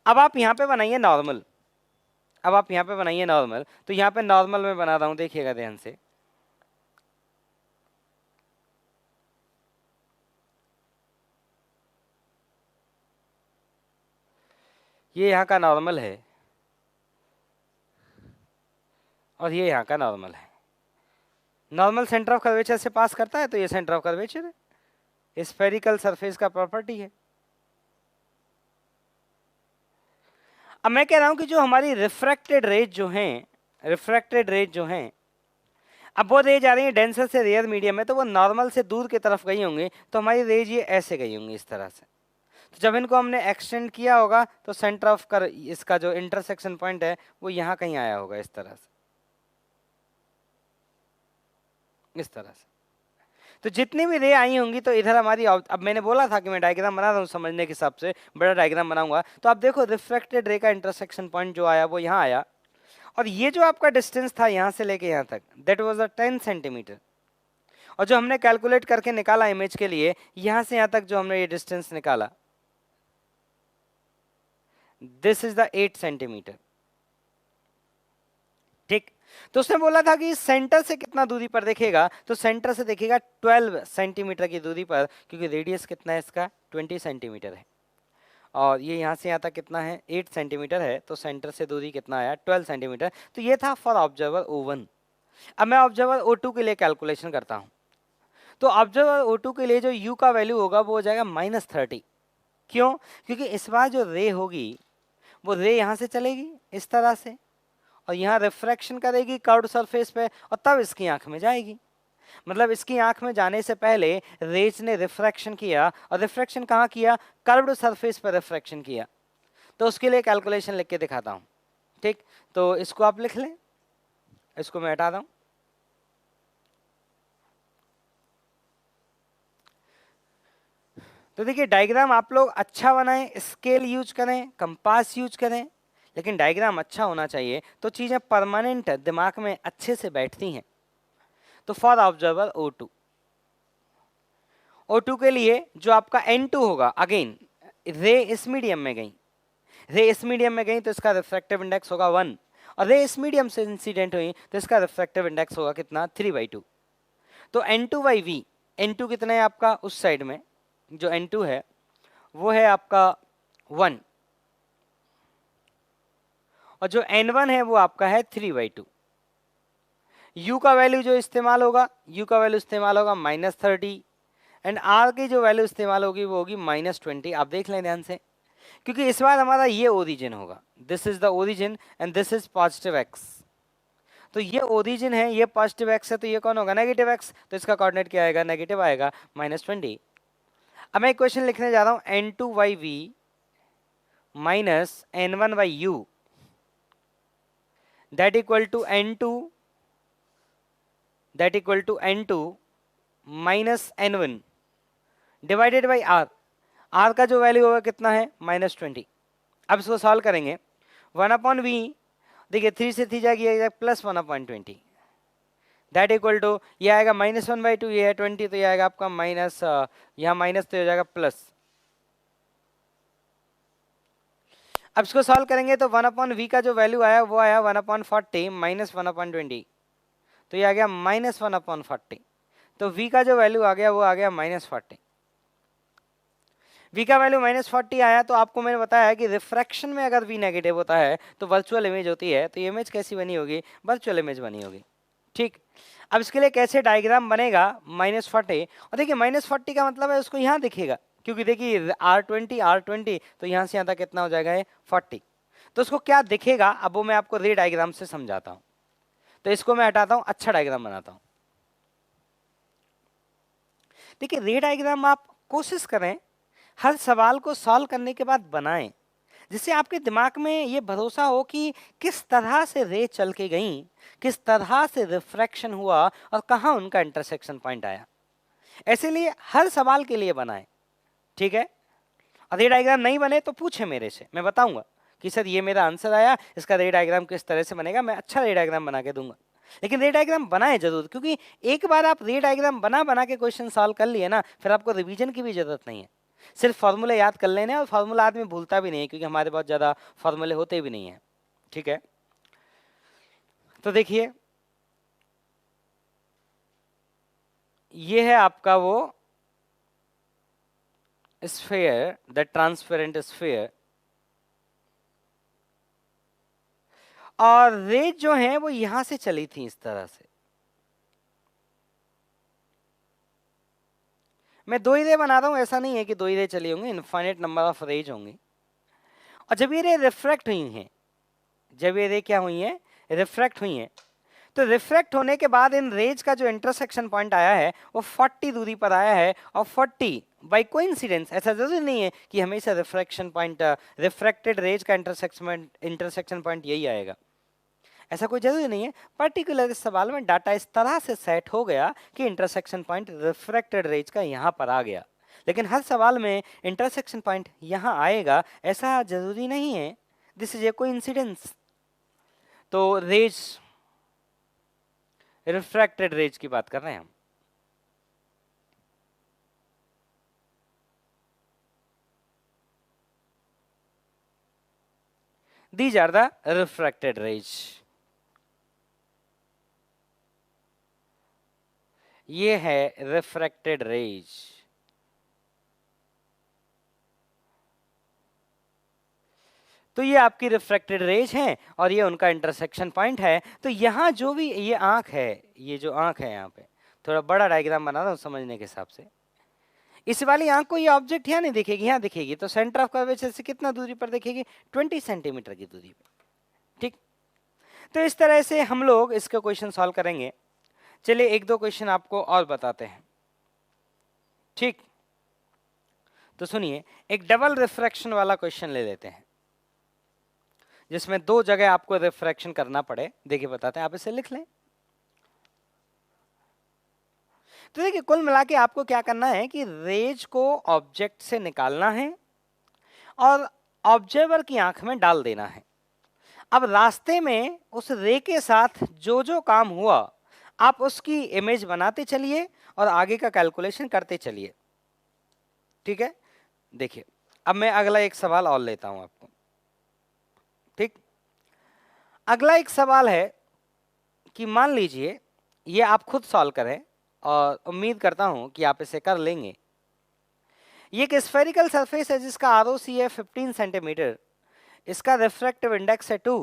अब आप यहां पे बनाइए नॉर्मल, अब आप यहां पे बनाइए नॉर्मल, तो यहां पे नॉर्मल में बना रहा हूं, देखिएगा ध्यान से। ये यहाँ का नॉर्मल है और ये यहाँ का नॉर्मल है। नॉर्मल सेंटर ऑफ कर्वेचर से पास करता है, तो ये सेंटर ऑफ कर्वेचर है, स्फेरिकल सरफेस का प्रॉपर्टी है। अब मैं कह रहा हूं कि जो हमारी रिफ्रैक्टेड रेज जो हैं, रिफ्रैक्टेड रेज जो हैं, अब वो रेज आ रही है डेंसर से रेयर मीडियम में, तो वो नॉर्मल से दूर की तरफ गई होंगी, तो हमारी रेज ये ऐसे गई होंगी इस तरह से। तो जब इनको हमने एक्सटेंड किया होगा तो सेंटर ऑफ कर इसका जो इंटरसेक्शन पॉइंट है वो यहाँ कहीं आया होगा इस तरह से, इस तरह से। तो जितनी भी रे आई होंगी तो इधर हमारी, अब मैंने बोला था कि मैं डायग्राम बना रहा हूँ समझने के हिसाब से, बड़ा डायग्राम बनाऊंगा। तो आप देखो रिफ्रैक्टेड रे का इंटरसेक्शन पॉइंट जो आया वो यहाँ आया, और ये जो आपका डिस्टेंस था यहाँ से लेके यहाँ तक दैट वाज 10 सेंटीमीटर, और जो हमने कैलकुलेट करके निकाला इमेज के लिए यहाँ से यहाँ तक जो हमने ये डिस्टेंस निकाला दिस इज द 8 सेंटीमीटर। ठीक, तो उसने बोला था कि सेंटर से कितना दूरी पर देखेगा, तो सेंटर से देखेगा 12 सेंटीमीटर की दूरी पर, क्योंकि रेडियस कितना है इसका 20 सेंटीमीटर है, और ये यहाँ से यहाँ तक कितना है 8 सेंटीमीटर है, तो सेंटर से दूरी कितना आया 12 सेंटीमीटर। तो ये था फॉर ऑब्जर्वर O1। अब मैं ऑब्जर्वर O2 के लिए कैलकुलेशन करता हूँ, तो ऑब्जर्वर O2 के लिए जो u का वैल्यू होगा वो हो जाएगा -30। क्यों? क्योंकि इस बार जो रे होगी वो रे यहाँ से चलेगी इस तरह से, और यहाँ रिफ्रैक्शन करेगी कर्व्ड सरफेस पे, और तब इसकी आंख में जाएगी। मतलब इसकी आंख में जाने से पहले रेज ने रिफ्रैक्शन किया, और रिफ्रैक्शन कहाँ किया, कर्व्ड सरफेस पर रिफ्रैक्शन किया। तो उसके लिए कैलकुलेशन लिख के दिखाता हूँ। ठीक, तो इसको आप लिख लें, इसको मैं हटा दूँ। तो देखिए डायग्राम आप लोग अच्छा बनाएं, स्केल यूज करें, कंपास यूज करें, लेकिन डायग्राम अच्छा होना चाहिए तो चीज़ें परमानेंट दिमाग में अच्छे से बैठती हैं। तो फॉर ऑब्जर्वर O2, O2 के लिए जो आपका N2 होगा, अगेन रे इस मीडियम में गई, रे इस मीडियम में गई तो इसका रिफ्रैक्टिव इंडेक्स होगा 1, और रे इस मीडियम से इंसिडेंट हुई तो इसका रिफ्रैक्टिव इंडेक्स होगा कितना, 3/2। तो N2/V, N2 कितना है आपका उस साइड में, जो N2 है वो है आपका 1, और जो N1 है वो आपका है 3/2। U का वैल्यू जो इस्तेमाल होगा, U का वैल्यू इस्तेमाल होगा -30, एंड R की जो वैल्यू इस्तेमाल होगी वो होगी -20। आप देख लें ध्यान से, क्योंकि इस बार हमारा ये ओरिजिन होगा, this is the origin and this is positive x। तो ये ओरिजिन है, ये पॉजिटिव x है, तो ये कौन होगा, नेगेटिव x। तो इसका कोऑर्डिनेट क्या आएगा, नेगेटिव आएगा, -20। अब मैं एक क्वेश्चन लिखने जा रहा हूं, N2/V minus N1/U that equal to N2 minus N1 divided by R। R का जो वैल्यू होगा कितना है, -20। अब इसको सॉल्व करेंगे, 1/V, देखिए 3 से 3 जाएगी प्लस 1/20, दैट इक्वल टू ये आएगा -1/2, ये है 20, तो ये आएगा आपका माइनस, यहाँ माइनस तो हो जाएगा प्लस। अब इसको सॉल्व करेंगे तो 1/V का जो वैल्यू आया वो आया 1/40 माइनस 1/20, तो ये आ गया -1/40। तो V का जो वैल्यू आ गया वो आ गया -40। V का वैल्यू -40 आया, तो आपको मैंने बताया कि रिफ्रैक्शन में अगर V नेगेटिव होता है तो वर्चुअल इमेज होती है, तो ये इमेज कैसी बनी होगी, वर्चुअल इमेज बनी होगी। ठीक, अब इसके लिए कैसे डायग्राम बनेगा, -40, और देखिए -40 का मतलब है उसको यहाँ दिखेगा, क्योंकि देखिए R20 तो यहाँ से यहाँ तक कितना हो जाएगा, 40। तो उसको क्या दिखेगा, अब वो मैं आपको रे डायग्राम से समझाता हूँ। तो इसको मैं हटाता हूँ, अच्छा डायग्राम बनाता हूँ। देखिए रे डायग्राम आप कोशिश करें हर सवाल को सॉल्व करने के बाद बनाएं, जिससे आपके दिमाग में ये भरोसा हो कि किस तरह से रे चल के गई, किस तरह से रिफ्रैक्शन हुआ और कहाँ उनका इंटरसेक्शन पॉइंट आया। ऐसे लिए हर सवाल के लिए बनाएं, ठीक है। और रे डायग्राम नहीं बने तो पूछे मेरे से, मैं बताऊंगा कि सर ये मेरा आंसर आया, इसका रे डायग्राम किस तरह से बनेगा, मैं अच्छा रे डायग्राम बना के दूंगा। लेकिन रे डायग्राम बनाए जरूर, क्योंकि एक बार आप रे डायग्राम बना बना के क्वेश्चन सॉल्व कर लिए ना, फिर आपको रिवीजन की भी जरूरत नहीं है। सिर्फ फॉर्मूले याद कर लेने, और फॉर्मूला आदमी भूलता भी नहीं है, क्योंकि हमारे बहुत ज़्यादा फॉर्मूले होते भी नहीं है, ठीक है। तो देखिए ये है आपका वो स्फीयर, द ट्रांसपेरेंट स्फीयर, और रेज जो है वो यहां से चली थी इस तरह से। मैं 2 ही रे बना रहा हूं, ऐसा नहीं है कि 2 ही रे चली होंगी, इनफाइनाइट नंबर ऑफ रेज होंगी। और जब ये रे रिफ्रैक्ट हुई हैं, जब ये रे क्या हुई हैं, रिफ्रैक्ट हुई हैं, तो रिफ्रैक्ट होने के बाद इन रेज का जो इंटरसेक्शन पॉइंट आया है वो 40 दूरी पर आया है, और 40 बाय कोइंसिडेंस, ऐसा जरूरी नहीं है कि हमेशा रिफ्रैक्शन पॉइंट, रिफ्रैक्टेड रेज का इंटरसेक्शन पॉइंट यही आएगा, ऐसा कोई जरूरी नहीं है। पर्टिकुलर इस सवाल में डाटा इस तरह से सेट हो गया कि इंटरसेक्शन पॉइंट रिफ्रैक्टेड रेज का यहाँ पर आ गया, लेकिन हर सवाल में इंटरसेक्शन पॉइंट यहाँ आएगा ऐसा जरूरी नहीं है, दिस इज ए कोइंसिडेंस। तो रेज, रिफ्रैक्टेड रेज की बात कर रहे हैं हम। These are the refracted rays. ये है रिफ्रैक्टेड रेज। तो ये आपकी रिफ्रैक्टेड रेज है और ये उनका इंटरसेक्शन पॉइंट है। तो यहाँ जो भी ये आंख है, ये जो आंख है यहाँ पे, थोड़ा बड़ा डायग्राम बना रहा हूँ समझने के हिसाब से। इस वाली आंख को ये ऑब्जेक्ट यहाँ नहीं दिखेगी, यहाँ दिखेगी, तो सेंटर ऑफ कर्वेचर से कितना दूरी पर दिखेगी, 20 सेंटीमीटर की दूरी पे, ठीक। तो इस तरह से हम लोग इसका क्वेश्चन सॉल्व करेंगे। चलिए एक दो क्वेश्चन आपको और बताते हैं, ठीक। तो सुनिए, एक डबल रिफ्रैक्शन वाला क्वेश्चन ले लेते हैं, जिसमें 2 जगह आपको रिफ्रैक्शन करना पड़े। देखिए बताते हैं, आप इसे लिख लें। तो देखिए कुल मिला के आपको क्या करना है कि रेज को ऑब्जेक्ट से निकालना है और ऑब्जर्वर की आंख में डाल देना है। अब रास्ते में उस रे के साथ जो जो काम हुआ आप उसकी इमेज बनाते चलिए और आगे का कैलकुलेशन करते चलिए। ठीक है, देखिए अब मैं अगला एक सवाल और लेता हूं आपको। ठीक, अगला एक सवाल है कि मान लीजिए ये आप खुद सॉल्व करें और उम्मीद करता हूं कि आप इसे कर लेंगे। ये एक स्फेरिकल सरफेस है जिसका आरओसी है 15 सेंटीमीटर, इसका रिफ्रैक्टिव इंडेक्स है 2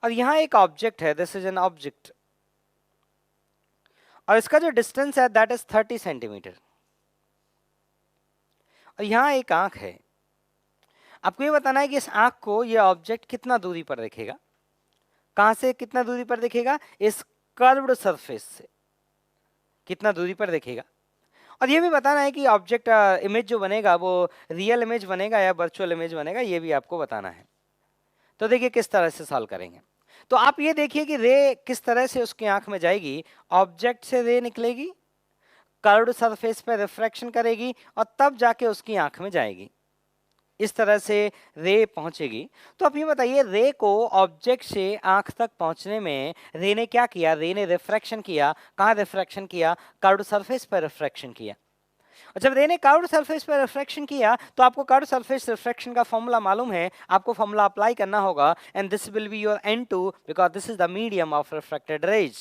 और यहां एक ऑब्जेक्ट है, दिस इज एन ऑब्जेक्ट, और इसका जो डिस्टेंस है दैट इज 30 सेंटीमीटर और यहां एक आंख है। आपको ये बताना है कि इस आंख को ये ऑब्जेक्ट कितना दूरी पर दिखेगा। कहां से कितना दूरी पर दिखेगा? इस कर्व्ड सरफेस से कितना दूरी पर दिखेगा। और ये भी बताना है कि ऑब्जेक्ट इमेज जो बनेगा वो रियल इमेज बनेगा या वर्चुअल इमेज बनेगा, ये भी आपको बताना है। तो देखिए किस तरह से सॉल्व करेंगे। तो आप ये देखिए कि रे किस तरह से उसकी आंख में जाएगी। ऑब्जेक्ट से रे निकलेगी, कर्व्ड सरफेस पे रिफ्रैक्शन करेगी और तब जाके उसकी आंख में जाएगी। इस तरह से रे पहुंचेगी। तो आप ये बताइए रे को ऑब्जेक्ट से आंख तक पहुंचने में रे ने क्या किया? रे ने रिफ्रैक्शन किया। कहाँ रिफ्रैक्शन किया? कर्व्ड सरफेस पर रिफ्रैक्शन किया। और जब रे ने कर्व्ड सरफेस पर रिफ्रैक्शन किया तो आपको कर्व्ड सरफेस रिफ्रैक्शन का फॉर्मूला मालूम है, आपको फॉर्मूला अप्लाई करना होगा and this will be your n2 because this is the medium of refracted rays.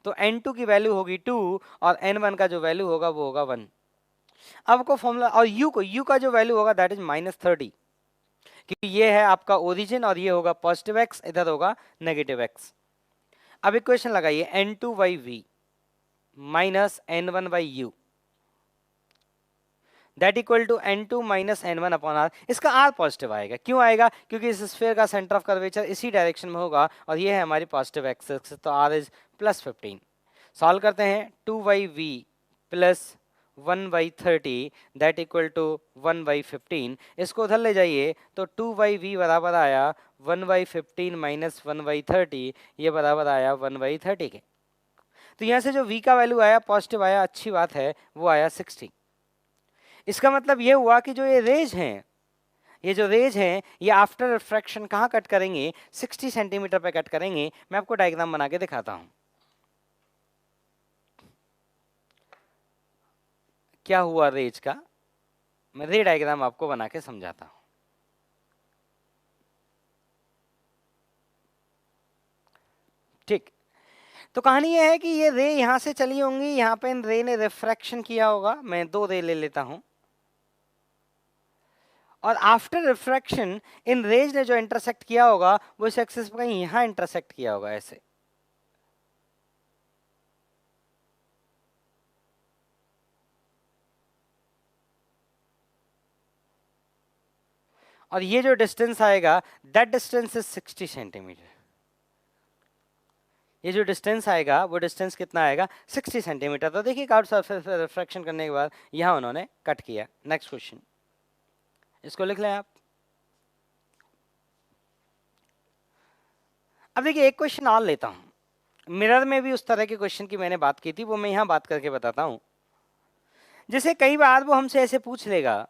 तो n2 की वैल्यू होगी 2 और n1 का जो वैल्यू होगा वो होगा 1। अब आपको फॉर्मूला और u का जो वैल्यू होगा दैट इज -30, क्योंकि ये है आपका ओरिजिन और ये होगा पॉजिटिव x, इधर होगा नेगेटिव x। अब इक्वेशन लगाइए n2/v minus n1/u that equal to n2 minus n1 upon r। इसका r पॉजिटिव आएगा। क्यों आएगा? क्योंकि इस स्फीयर का सेंटर ऑफ कर्वेचर इसी डायरेक्शन में होगा और ये है हमारी पॉजिटिव एक्सिस, तो r इज +15। सॉल्व करते हैं 2/v plus 1/30 that equal to 1/15। इसको उधर ले जाइए तो 2/v बराबर आया 1/15 माइनस 1/30, ये बराबर आया 1/30 के। तो यहाँ से जो v का वैल्यू आया पॉजिटिव आया, अच्छी बात है, वो आया 60। इसका मतलब ये हुआ कि जो ये रेज हैं, ये जो रेज हैं ये आफ्टर रिफ्रैक्शन कहाँ कट करेंगे? 60 सेंटीमीटर पे कट करेंगे। मैं आपको डायग्राम बना के दिखाता हूँ क्या हुआ रेज का। मैं रे डायग्राम आपको बना के समझाता हूँ। ठीक, तो कहानी ये है कि ये रे यहाँ से चली होंगी, यहाँ पे इन रे ने रिफ्रैक्शन किया होगा। मैं 2 रे ले लेता हूँ और आफ्टर रिफ्रैक्शन इन रेज ने जो इंटरसेक्ट किया होगा वो इस एक्सिस पर कहीं यहाँ इंटरसेक्ट किया होगा ऐसे। और ये जो डिस्टेंस आएगा दैट डिस्टेंस इज 60 सेंटीमीटर। ये जो डिस्टेंस आएगा वो डिस्टेंस कितना आएगा? 60 सेंटीमीटर। तो देखिए कर्व्ड सरफेस रिफ्रैक्शन करने के बाद यहाँ उन्होंने कट किया। नेक्स्ट क्वेश्चन, इसको लिख लें आप। अब देखिए एक क्वेश्चन और लेता हूँ। मिरर में भी उस तरह के क्वेश्चन की मैंने बात की थी, वो मैं यहाँ बात करके बताता हूँ। जैसे कई बार वो हमसे ऐसे पूछ लेगा,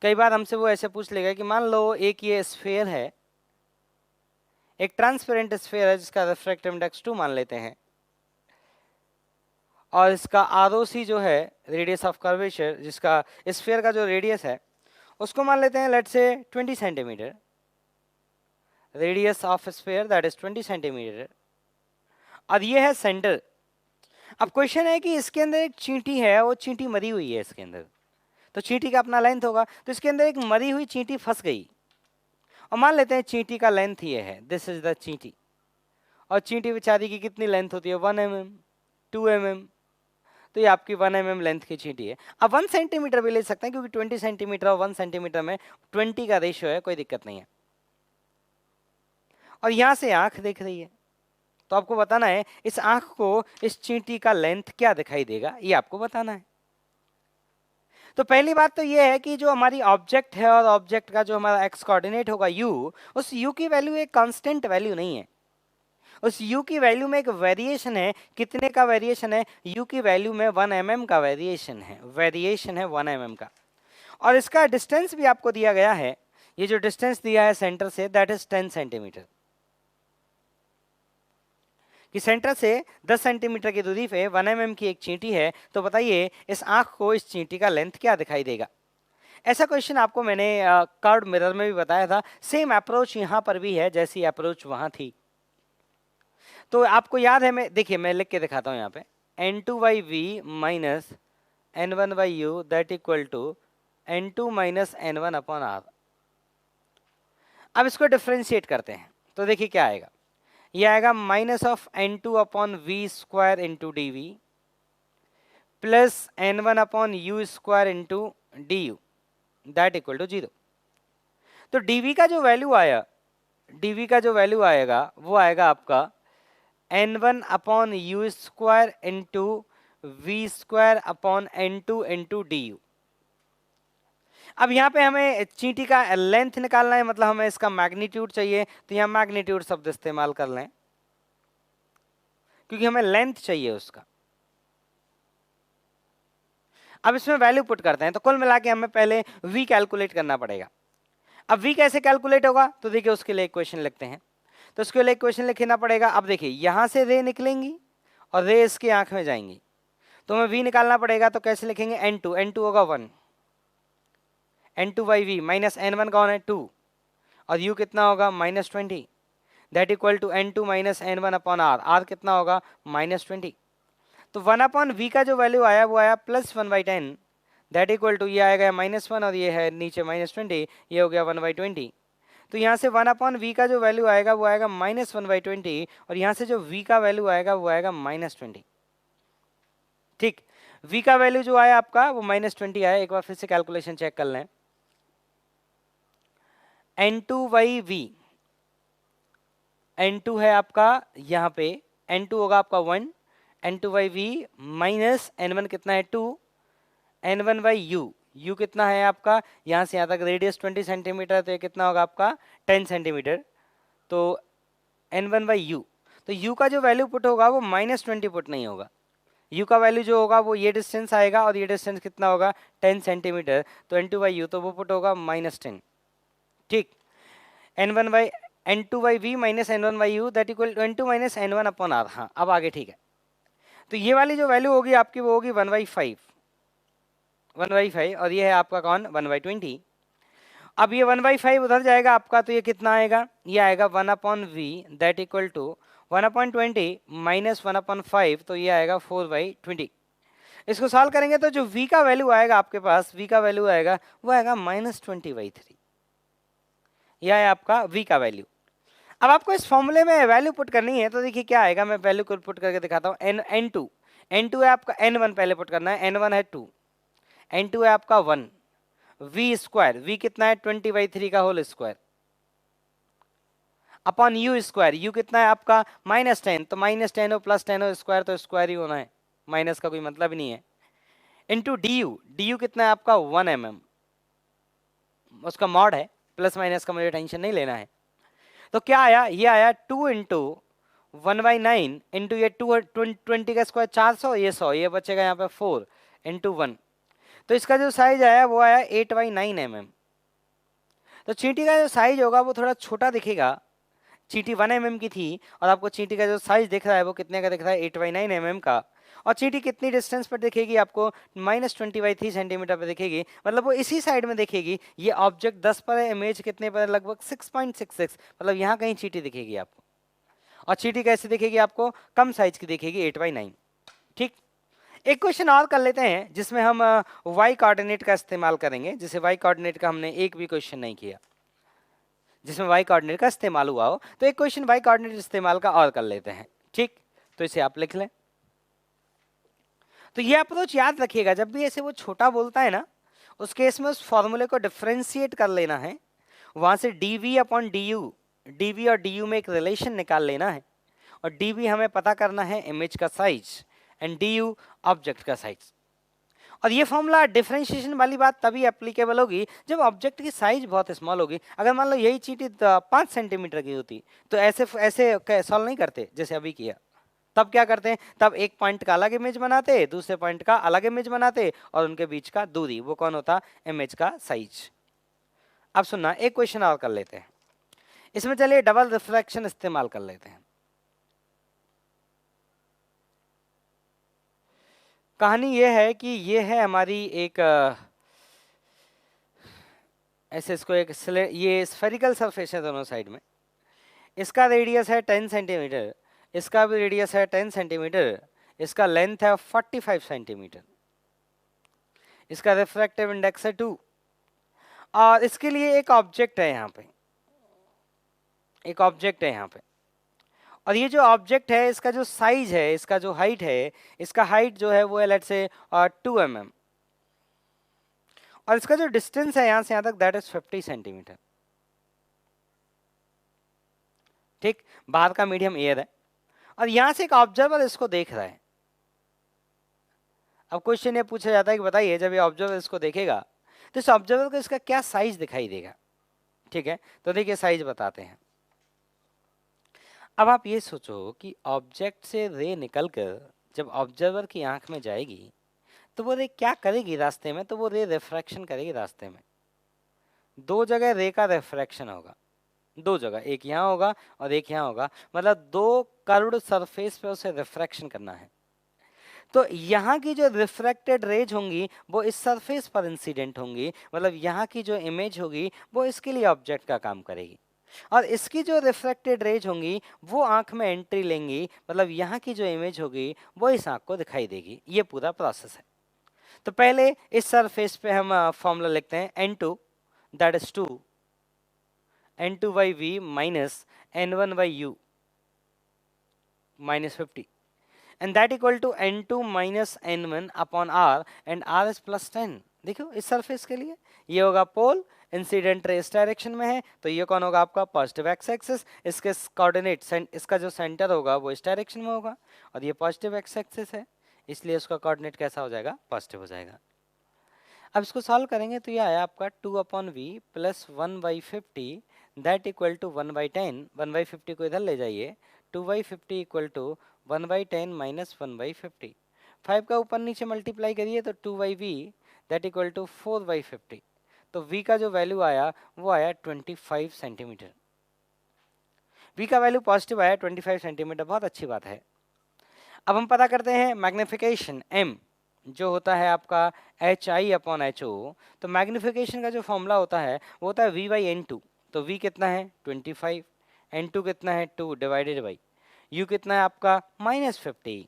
कई बार हमसे वो ऐसे पूछ लेगा कि मान लो एक ये स्फीयर है, एक ट्रांसपेरेंट स्फीयर है जिसका रिफ्रैक्टिव इंडेक्स 2 मान लेते हैं और इसका आरओसी जो है रेडियस ऑफ कर्वेचर, जिसका स्फीयर का जो रेडियस है उसको मान लेते हैं let's say 20 centimetre. Radius of sphere that is 20 centimetre और ये है सेंटर। अब क्वेश्चन है कि इसके अंदर एक चींटी है, वो चींटी मरी हुई है इसके अंदर, तो चींटी का अपना लेंथ होगा। तो इसके अंदर एक मरी हुई चींटी फंस गई और मान लेते हैं चींटी का लेंथ ये है, दिस इज द चींटी। और चींटी बेचारी की कितनी लेंथ होती है? 1 mm, 2 mm। तो ये आपकी 1 mm लेंथ की चींटी है। अब 1 सेंटीमीटर भी ले सकते हैं क्योंकि 20 सेंटीमीटर और 1 सेंटीमीटर में 20 का रेशियो है, कोई दिक्कत नहीं है। और यहाँ से आंख दिख रही है, तो आपको बताना है इस आंख को इस चींटी का लेंथ क्या दिखाई देगा, ये आपको बताना है। तो पहली बात तो ये है कि जो हमारी ऑब्जेक्ट है और ऑब्जेक्ट का जो हमारा एक्स कोऑर्डिनेट होगा u, उस u की वैल्यू एक कांस्टेंट वैल्यू नहीं है। उस u की वैल्यू में एक वेरिएशन है। कितने का वेरिएशन है? u की वैल्यू में 1 mm का वेरिएशन है, 1 mm का। और इसका डिस्टेंस भी आपको दिया गया है, ये जो डिस्टेंस दिया है centre say that is 10 centimetre. कि सेंटर से 10 सेंटीमीटर की दूरी पे 1 mm की एक चींटी है, तो बताइए इस आंख को इस चींटी का लेंथ क्या दिखाई देगा। ऐसा क्वेश्चन आपको मैंने कर्व्ड मिरर में भी बताया था। सेम अप्रोच यहाँ पर भी है जैसी अप्रोच वहां थी। तो आपको याद है, मैं देखिए मैं लिख के दिखाता हूँ यहाँ पे, n2/v minus n1/u that equal to n2 minus n1/r। अब इसको डिफ्रेंशिएट करते हैं तो देखिए क्या आएगा। ये आएगा minus of n2/v² into D V plus n1/u² into D U that equal to 0। तो dv का जो वैल्यू आया, dv का जो वैल्यू आएगा वो आएगा आपका n1/u² into v²/n2 into D you. अब यहाँ पे हमें चींटी का लेंथ निकालना है, मतलब हमें इसका मैग्नीट्यूड चाहिए, तो यहाँ मैग्नीट्यूड शब्द इस्तेमाल कर लें क्योंकि हमें लेंथ चाहिए उसका। अब इसमें वैल्यू पुट करते हैं तो कुल मिला के हमें पहले v कैलकुलेट करना पड़ेगा। अब v कैसे कैलकुलेट होगा, तो देखिए उसके लिए इक्वेशन लिखते हैं। तो उसके लिए इक्वेशन लिखना पड़ेगा। अब देखिए यहां से रे निकलेंगी और रे इसकी आंख में जाएंगी, तो हमें v निकालना पड़ेगा। तो कैसे लिखेंगे, n2 होगा 1, n2/v माइनस n1 कौन है 2, और u कितना होगा -20 that equal to n2 minus n1/r। r कितना होगा -20। तो 1/v का जो वैल्यू आया वो आया +1/10 दैट इक्वल टू, ये आएगा -1 और ये है नीचे -20, ये हो गया 1/20। तो यहाँ से 1/v का जो वैल्यू आएगा वो आएगा -1/20 और यहाँ से जो v का वैल्यू आएगा वो आएगा -20। ठीक, v का वैल्यू जो आया आपका वो -20 आया। एक बार फिर से कैलकुलेशन चेक कर लें। n2/v, n2 है आपका यहाँ पे, n2 होगा आपका 1, n2/v माइनस n1 कितना है 2, n1/u, u कितना है आपका, यहाँ से यहाँ तक रेडियस 20 सेंटीमीटर, तो ये कितना होगा आपका 10 सेंटीमीटर। तो n1/u, तो u का जो वैल्यू पुट होगा वो -20 पुट नहीं होगा। u का वैल्यू जो होगा वो ये डिस्टेंस आएगा और ये डिस्टेंस कितना होगा 10 सेंटीमीटर, तो n2/u तो वो पुट होगा -10। ठीक, n2/v minus n1/u that equal to n2 minus n1/r। हाँ अब आगे ठीक है। तो ये वाली जो वैल्यू होगी आपकी वो होगी 1/5 और ये है आपका कौन 1/20। अब ये 1/5 उधर जाएगा आपका, तो ये कितना आएगा, ये आएगा 1/v that equal to 1/20 minus 1/5, तो ये आएगा 4/20। इसको सॉल्व करेंगे तो जो v का वैल्यू आएगा आपके पास, v का वैल्यू आएगा वो आएगा -20/3। यह है आपका v का वैल्यू। अब आपको इस फॉर्मूले में वैल्यू पुट करनी है, तो देखिए क्या आएगा, मैं वैल्यू को पुट करके दिखाता हूँ। n2 है आपका, n1 पहले पुट करना है, n1 है 2, n2 है आपका 1, v² v कितना है 20/3 का whole square upon u², u कितना है आपका -10, तो -10 हो +10 हो स्क्वायर तो स्क्वायर ही होना है, माइनस का कोई मतलब ही नहीं है। इंटू डी कितना है आपका 1 mm, उसका मॉड है, प्लस माइनस का मुझे टेंशन नहीं लेना है। तो क्या आया, ये आया 2 इंटू 1/9 इंटू ये 20 का स्क्वायर 400, ये 100, ये बचेगा यहाँ पे 4 इंटू 1, तो इसका जो साइज आया वो आया 8/9 mm। तो चींटी का जो साइज होगा वो थोड़ा छोटा दिखेगा। चींटी 1 mm की थी और आपको चींटी का जो साइज दिख रहा है वो कितने का दिख रहा है 8/9 mm का। और चींटी कितनी डिस्टेंस पर दिखेगी आपको, -20/3 सेंटीमीटर पर दिखेगी, मतलब वो इसी साइड में दिखेगी। ये ऑब्जेक्ट 10 पर है, इमेज कितने पर है, लगभग 6.66, मतलब यहाँ कहीं चींटी दिखेगी आपको। और चींटी कैसी दिखेगी आपको, कम साइज की दिखेगी 8/9। ठीक, एक क्वेश्चन और कर लेते हैं जिसमें हम y कोऑर्डिनेट का इस्तेमाल करेंगे, जिसे y कोऑर्डिनेट का हमने एक भी क्वेश्चन नहीं किया जिसमें y कोऑर्डिनेट का इस्तेमाल हुआ हो। तो एक क्वेश्चन y कोऑर्डिनेट इस्तेमाल का और कर लेते हैं। ठीक, तो इसे आप लिख लें। तो ये अप्रोच याद रखिएगा, जब भी ऐसे वो छोटा बोलता है ना, उस केस में उस फॉर्मूले को डिफरेंशिएट कर लेना है, वहां से dv और du में एक रिलेशन निकाल लेना है, और dv हमें पता करना है इमेज का साइज एंड du ऑब्जेक्ट का साइज। और ये फॉर्मूला डिफरेंशिएशन वाली बात तभी एप्लीकेबल होगी जब ऑब्जेक्ट की साइज बहुत स्मॉल होगी। अगर मान लो यही चींटी 5 सेंटीमीटर की होती तो ऐसे सॉल्व नहीं करते जैसे अभी किया। तब क्या करते हैं, तब एक पॉइंट का अलग इमेज बनाते, दूसरे पॉइंट का अलग इमेज बनाते, और उनके बीच का दूरी वो कौन होता, इमेज का साइज। अब सुनना, एक क्वेश्चन और कर लेते हैं। इसमें चलिए डबल रिफ्रैक्शन इस्तेमाल कर लेते हैं। कहानी ये है कि ये है हमारी एक ऐसे इसको एक ये स्फेरिकल सरफेस है दोनों साइड में। इसका रेडियस है 10 सेंटीमीटर, इसका भी रेडियस है 10 सेंटीमीटर, इसका लेंथ है 45 सेंटीमीटर, इसका रिफ्रैक्टिव इंडेक्स है 2। और इसके लिए एक ऑब्जेक्ट है यहाँ पे, एक ऑब्जेक्ट है यहाँ पे। और ये जो ऑब्जेक्ट है इसका जो साइज है, इसका जो हाइट है, इसका हाइट जो है वो है लेट्स से 2 mm, और इसका जो डिस्टेंस है यहाँ से यहाँ तक दैट इज 50 सेंटीमीटर। ठीक, बाहर का मीडियम एयर है और यहाँ से एक ऑब्जर्वर इसको देख रहा है। अब क्वेश्चन ये पूछा जाता है कि बताइए जब ये ऑब्जर्वर इसको देखेगा तो इस ऑब्जर्वर को इसका क्या साइज दिखाई देगा। ठीक है, तो देखिए साइज बताते हैं। अब आप ये सोचो कि ऑब्जेक्ट से रे निकलकर जब ऑब्जर्वर की आंख में जाएगी तो वो रे क्या करेगी रास्ते में, तो वो रे रिफ्रैक्शन करेगी रास्ते में। दो जगह रे का रिफ्रैक्शन होगा, दो जगह, एक यहाँ होगा और एक यहाँ होगा, मतलब दो कर्व्ड सरफेस पे उसे रिफ्रैक्शन करना है। तो यहाँ की जो रिफ्रैक्टेड रेज होंगी वो इस सरफेस पर इंसिडेंट होंगी, मतलब यहाँ की जो इमेज होगी वो इसके लिए ऑब्जेक्ट का काम करेगी, और इसकी जो रिफ्रैक्टेड रेज होंगी वो आंख में एंट्री लेंगी, मतलब यहाँ की जो इमेज होगी वो इस आंख को दिखाई देगी। ये पूरा प्रोसेस है। तो पहले इस सरफेस पे हम फॉर्मूला लिखते हैं N2 that is 2 N2 by V minus N1 by U minus 50 and that equal to N2 minus N1 upon R and R is plus 10। देखो इस सरफेस के लिए ये होगा पोल, इंसिडेंट रे इस डायरेक्शन में है तो ये कौन होगा आपका पॉजिटिव एक्स एक्सिस, इसके कोऑर्डिनेट इसका जो सेंटर होगा वो इस डायरेक्शन में होगा और ये पॉजिटिव एक्स एक्सिस है, इसलिए उसका कोऑर्डिनेट कैसा हो जाएगा, पॉजिटिव हो जाएगा। अब इसको सॉल्व करेंगे तो ये आया आपका 2/v plus 1/50 that equal to 1/10। 1/50 को इधर ले जाइए, 2/50 इक्वल टू 1/10 माइनस 1/50। 5 का ऊपर नीचे मल्टीप्लाई करिए तो 2/v दैट इक्वल टू 4/50। तो v का जो वैल्यू आया वो आया 25 सेंटीमीटर। v का वैल्यू पॉजिटिव आया 25 सेंटीमीटर, बहुत अच्छी बात है। अब हम पता करते हैं मैग्निफिकेशन m जो होता है आपका HI/HO। तो मैग्निफिकेशन का जो फॉर्मूला होता है वो होता है V/N2। तो V कितना है 25, N2 कितना है 2 डिवाइडेड बाई U कितना है आपका -50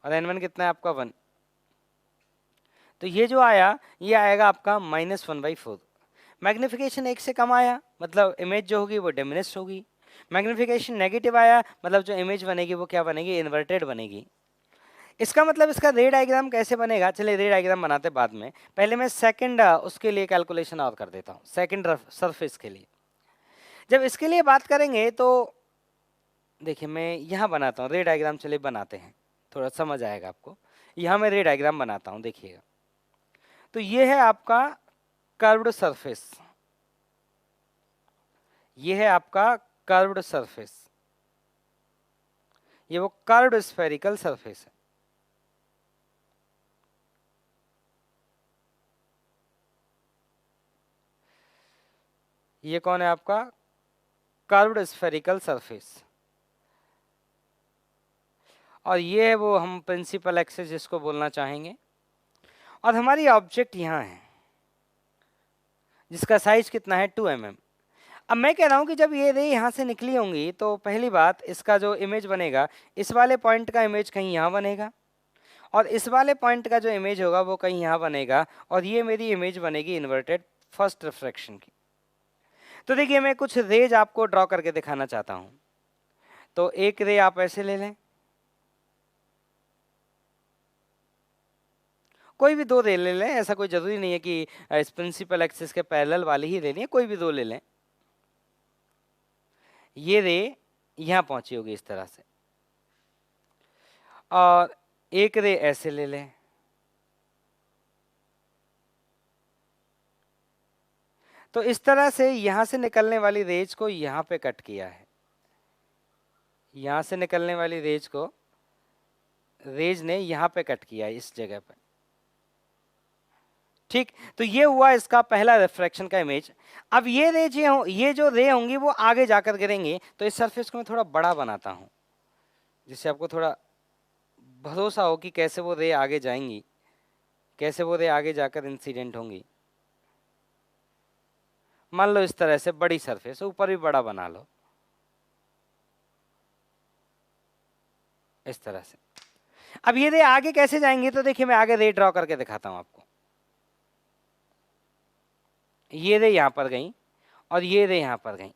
और N1 कितना है आपका 1। तो ये जो आया ये आएगा आपका -1/4। मैग्निफिकेशन 1 से कम आया मतलब इमेज जो होगी वो डिमिनिश होगी। मैग्निफिकेशन नेगेटिव आया मतलब जो इमेज बनेगी वो क्या बनेगी, इन्वर्टेड बनेगी। इसका मतलब इसका रे डायग्राम कैसे बनेगा, चलिए रे डायग्राम बनाते बाद में, पहले मैं सेकंड उसके लिए कैलकुलेशन और कर देता हूँ, सेकंड सरफेस के लिए। जब इसके लिए बात करेंगे तो देखिए मैं यहाँ बनाता हूँ रे डायग्राम, चलिए बनाते हैं, थोड़ा समझ आएगा आपको। यहाँ मैं रे डायग्राम बनाता हूँ, देखिएगा। तो ये है आपका कर्व्ड सरफेस, ये है आपका कर्व्ड सरफेस, ये वो कर्व्ड स्फेरिकल सरफेस है। ये कौन है आपका कर्व्ड स्फेरिकल सरफेस, और ये है वो हम प्रिंसिपल एक्सिस जिसको बोलना चाहेंगे, और हमारी ऑब्जेक्ट यहाँ है जिसका साइज कितना है 2 mm। अब मैं कह रहा हूँ कि जब ये रे यहाँ से निकली होंगी तो पहली बात इसका जो इमेज बनेगा, इस वाले पॉइंट का इमेज कहीं यहाँ बनेगा और इस वाले पॉइंट का जो इमेज होगा वो कहीं यहाँ बनेगा, और ये मेरी इमेज बनेगी इन्वर्टेड फर्स्ट रिफ्रैक्शन की। तो देखिए मैं कुछ रेज आपको ड्रॉ करके दिखाना चाहता हूँ। तो एक रे आप ऐसे ले लें, कोई भी दो रे ले लें, ऐसा कोई जरूरी नहीं है कि इस प्रिंसिपल एक्सिस के पैरेलल वाली ही लेनी है, कोई भी दो ले लें। ये रे यहाँ पहुंची होगी इस तरह से, और एक रे ऐसे ले लें, तो इस तरह से यहां से निकलने वाली रेज को यहां पे कट किया है, यहां से निकलने वाली रेज को रेज ने यहां पे कट किया है इस जगह पे। ठीक, तो ये हुआ इसका पहला रिफ्रैक्शन का इमेज। अब ये रेज ये जो रे होंगी वो आगे जाकर गिरेंगी, तो इस सरफेस को मैं थोड़ा बड़ा बनाता हूं जिससे आपको थोड़ा भरोसा हो कि कैसे वो रे आगे जाएंगी, कैसे वो रे आगे जाकर इंसिडेंट होंगी। मान लो इस तरह से बड़ी सरफेस, ऊपर भी बड़ा बना लो इस तरह से। अब ये रे आगे कैसे जाएंगे, तो देखिए मैं आगे रे ड्रॉ करके दिखाता हूं आपको। ये रे यहां पर गई और ये रे यहां पर गई,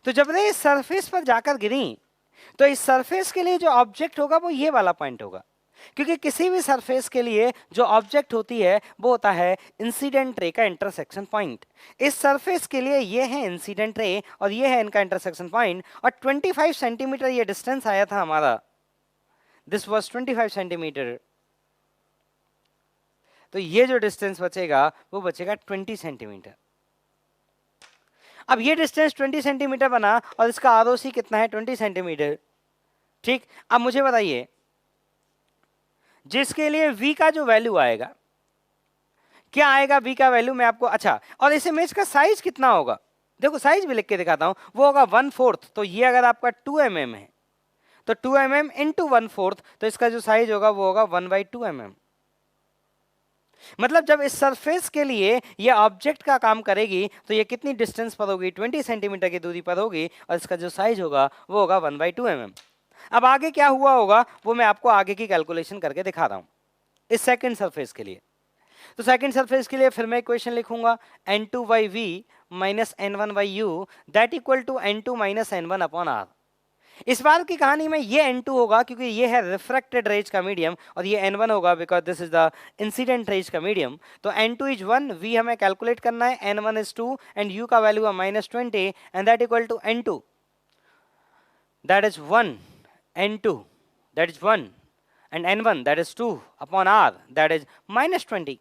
तो जब रे इस सरफेस पर जाकर गिरी तो इस सरफेस के लिए जो ऑब्जेक्ट होगा वो ये वाला पॉइंट होगा, क्योंकि किसी भी सरफेस के लिए जो ऑब्जेक्ट होती है वो होता है इंसिडेंट रे का इंटरसेक्शन पॉइंट। इस सरफेस के लिए ये है इंसिडेंट रे और ये है इनका इंटरसेक्शन पॉइंट, और 25 सेंटीमीटर ये डिस्टेंस आया था हमारा, दिस वाज 25 सेंटीमीटर। तो ये जो डिस्टेंस बचेगा वो बचेगा 20 सेंटीमीटर। अब ये डिस्टेंस 20 सेंटीमीटर बना और इसका आरओसी कितना है, 20 सेंटीमीटर। ठीक, अब मुझे बताइए जिसके लिए v का जो वैल्यू आएगा, क्या आएगा v का वैल्यू, मैं आपको, अच्छा, और इस इमेज का साइज कितना होगा, देखो साइज भी लिख के दिखाता हूं, वो होगा 1/4। तो ये अगर आपका 2 mm है तो 2 mm इंटू 1/4, तो इसका जो साइज होगा वो होगा 1/2 mm। मतलब जब इस सरफेस के लिए ये ऑब्जेक्ट का काम करेगी तो ये कितनी डिस्टेंस पर होगी, 20 सेंटीमीटर की दूरी पर होगी, और इसका जो साइज होगा वो होगा 1/2 mm। अब आगे क्या हुआ होगा वो मैं आपको आगे की कैलकुलेशन करके दिखा रहा हूं इस सेकंड सरफेस के लिए। तो सेकंड सरफेस के लिए फिर मैं इक्वेशन लिखूंगा n2/v minus n1/u that equal to n2 minus n1 upon r। इस बार की कहानी में ये n2 होगा क्योंकि ये है रिफ्रैक्टेड रेज का मीडियम, और ये n1 होगा because this is the incident raise का मीडियम। तो n2 इज 1, v हमें कैलकुलेट करना है, n1 इज 2 एंड u का वैल्यू है -20 and that equal to n2 that is 1, n2 that is 1 and n1 that is 2 upon r that is -20।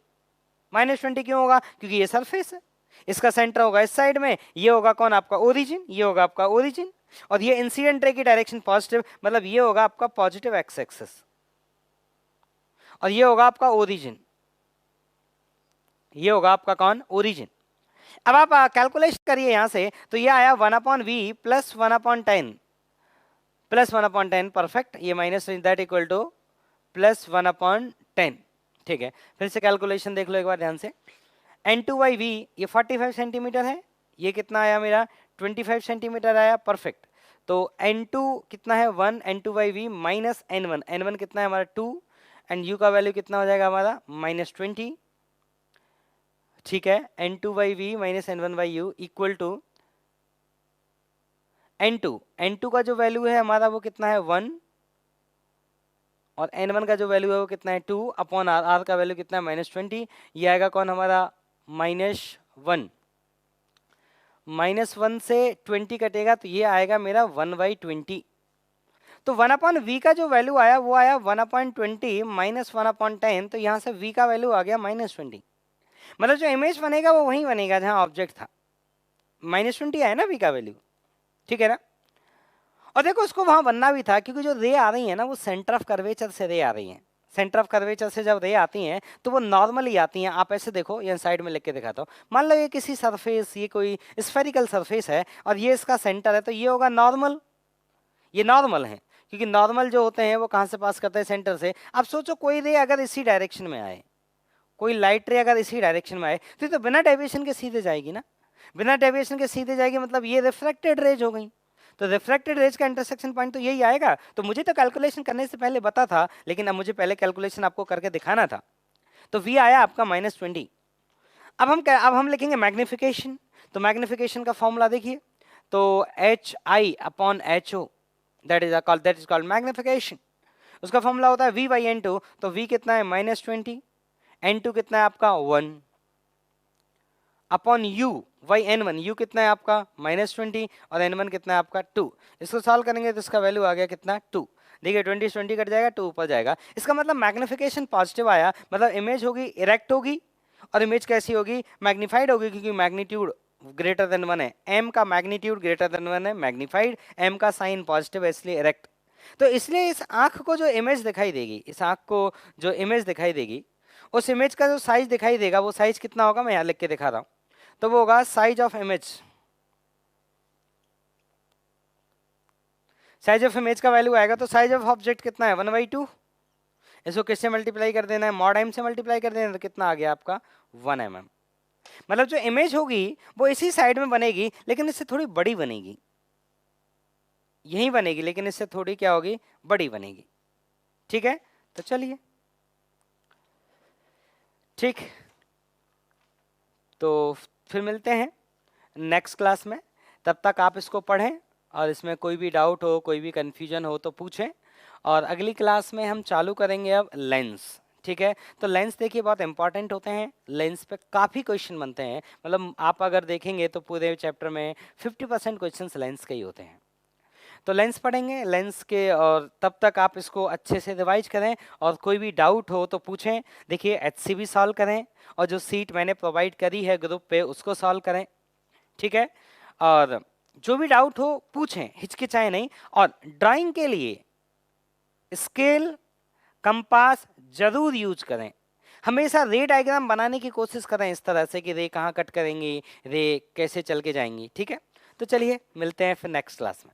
-20 क्यों होगा, क्योंकि ये सरफेस है, इसका सेंटर होगा इस साइड में, ये होगा कौन, आपका ओरिजिन, ये होगा आपका ओरिजिन, और ये इंसिडेंट रे की डायरेक्शन पॉजिटिव, मतलब ये होगा आपका पॉजिटिव एक्स एक्सिस, और ये होगा आपका ओरिजिन, ये होगा आपका कौन, ओरिजिन। अब आप कैलकुलेशन करिए यहां से, तो ये आया 1/v प्लस 1/10 प्लस 1/10, परफेक्ट, ये minus that equal two plus 1/10। ठीक है, फिर से कैलकुलेशन देख लो एक बार ध्यान से। n2/v ये 45 सेंटीमीटर है, ये कितना आया मेरा 25 सेंटीमीटर आया, परफेक्ट। तो n2 कितना है 1, n2/v माइनस n1, n1 कितना है हमारा 2 एंड u का वैल्यू कितना हो जाएगा हमारा -20। ठीक है, n2/v minus n1/u equal to n2 का जो वैल्यू है हमारा वो कितना है 1, और n1 का जो वैल्यू है वो कितना है 2 अपॉन r, r का वैल्यू कितना है -20, ये आएगा कौन हमारा -1, -1 से 20 कटेगा तो ये आएगा मेरा 1/20। तो 1/v का जो वैल्यू आया वो आया 1/20 माइनस 1/10, तो यहाँ से v का वैल्यू आ गया -20। मतलब जो इमेज बनेगा वो वहीं बनेगा जहाँ ऑब्जेक्ट था, -20 आया ना v का वैल्यू, ठीक है ना। और देखो उसको वहां बनना भी था क्योंकि जो रे आ रही है ना वो सेंटर ऑफ कर्वेचर से रे आ रही है, सेंटर ऑफ कर्वेचर से जब रे आती हैं तो वो नॉर्मली आती हैं। आप ऐसे देखो, ये साइड में लिख के दिखाता हूँ, मान लो ये किसी सरफेस, ये कोई स्फेरिकल सरफेस है और ये इसका सेंटर है, तो ये होगा नॉर्मल, ये नॉर्मल है क्योंकि नॉर्मल जो होते हैं वो कहाँ से पास करते हैं, सेंटर से। अब सोचो कोई रे अगर इसी डायरेक्शन में आए, कोई लाइट रे अगर इसी डायरेक्शन में आए तो बिना डेविएशन के सीधे जाएगी ना, बिना डेविएशन के सीधे जाएगी, मतलब ये रिफ्रैक्टेड रेज हो गई। तो रिफ्रैक्टेड रेज का इंटरसेक्शन पॉइंट तो यही आएगा। तो मुझे तो कैलकुलेशन करने से पहले पता था, लेकिन अब मुझे पहले कैलकुलेशन आपको करके दिखाना था। तो v आया आपका -20। अब हम लिखेंगे मैग्निफिकेशन। तो मैग्निफिकेशन का फॉर्मूला देखिए, तो hi upon ho that is called magnification. उसका फॉर्मूला होता है v/n2। तो v कितना है -20, n2 कितना है आपका 1 अपॉन u/n1, u कितना है आपका -20 और n1 कितना है आपका 2। इसको सॉल्व करेंगे तो इसका वैल्यू आ गया कितना 2। देखिए 20 से 20 कट जाएगा, 2 ऊपर जाएगा। इसका मतलब मैग्निफिकेशन पॉजिटिव आया, मतलब इमेज होगी इरेक्ट होगी, और इमेज कैसी होगी, मैग्नीफाइड होगी, क्योंकि मैग्नीट्यूड ग्रेटर देन 1 है, m का मैग्नीट्यूड ग्रेटर देन 1 है, मैग्नीफाइड, m का साइन पॉजिटिव है इसलिए इरेक्ट। तो इसलिए इस आंख को जो इमेज दिखाई देगी, इस आंख को जो इमेज दिखाई देगी, उस इमेज का जो साइज दिखाई देगा वो साइज कितना होगा, मैं यहाँ लिख के दिखा रहा हूँ। तो वो होगा size of image, size of image का वैल्यू आएगा, तो साइज ऑफ ऑब्जेक्ट कितना है 1/2, इसको किससे मल्टीप्लाई कर देना है, मॉड m से मल्टीप्लाई कर देना है, तो कितना आ गया आपका 1 mm। मतलब जो इमेज होगी वो इसी साइड में बनेगी लेकिन इससे थोड़ी बड़ी बनेगी, यही बनेगी लेकिन इससे थोड़ी क्या होगी, बड़ी बनेगी। ठीक है, तो चलिए ठीक, तो फिर मिलते हैं नेक्स्ट क्लास में। तब तक आप इसको पढ़ें और इसमें कोई भी डाउट हो, कोई भी कन्फ्यूजन हो तो पूछें। और अगली क्लास में हम चालू करेंगे अब लेंस। ठीक है, तो लेंस देखिए बहुत इंपॉर्टेंट होते हैं, लेंस पे काफ़ी क्वेश्चन बनते हैं। मतलब आप अगर देखेंगे तो पूरे चैप्टर में 50% क्वेश्चंस लेंस के ही होते हैं। तो लेंस पढ़ेंगे लेंस के, और तब तक आप इसको अच्छे से रिवाइज करें और कोई भी डाउट हो तो पूछें। देखिए HCV सॉल्व करें और जो सीट मैंने प्रोवाइड करी है ग्रुप पे उसको सॉल्व करें। ठीक है, और जो भी डाउट हो पूछें, हिचकिचाएं नहीं। और ड्राइंग के लिए स्केल कंपास जरूर यूज करें। हमेशा रे डायग्राम बनाने की कोशिश करें इस तरह से कि रे कहाँ कट करेंगी, रे कैसे चल के जाएंगी। ठीक है, तो चलिए मिलते हैं फिर नेक्स्ट क्लास में।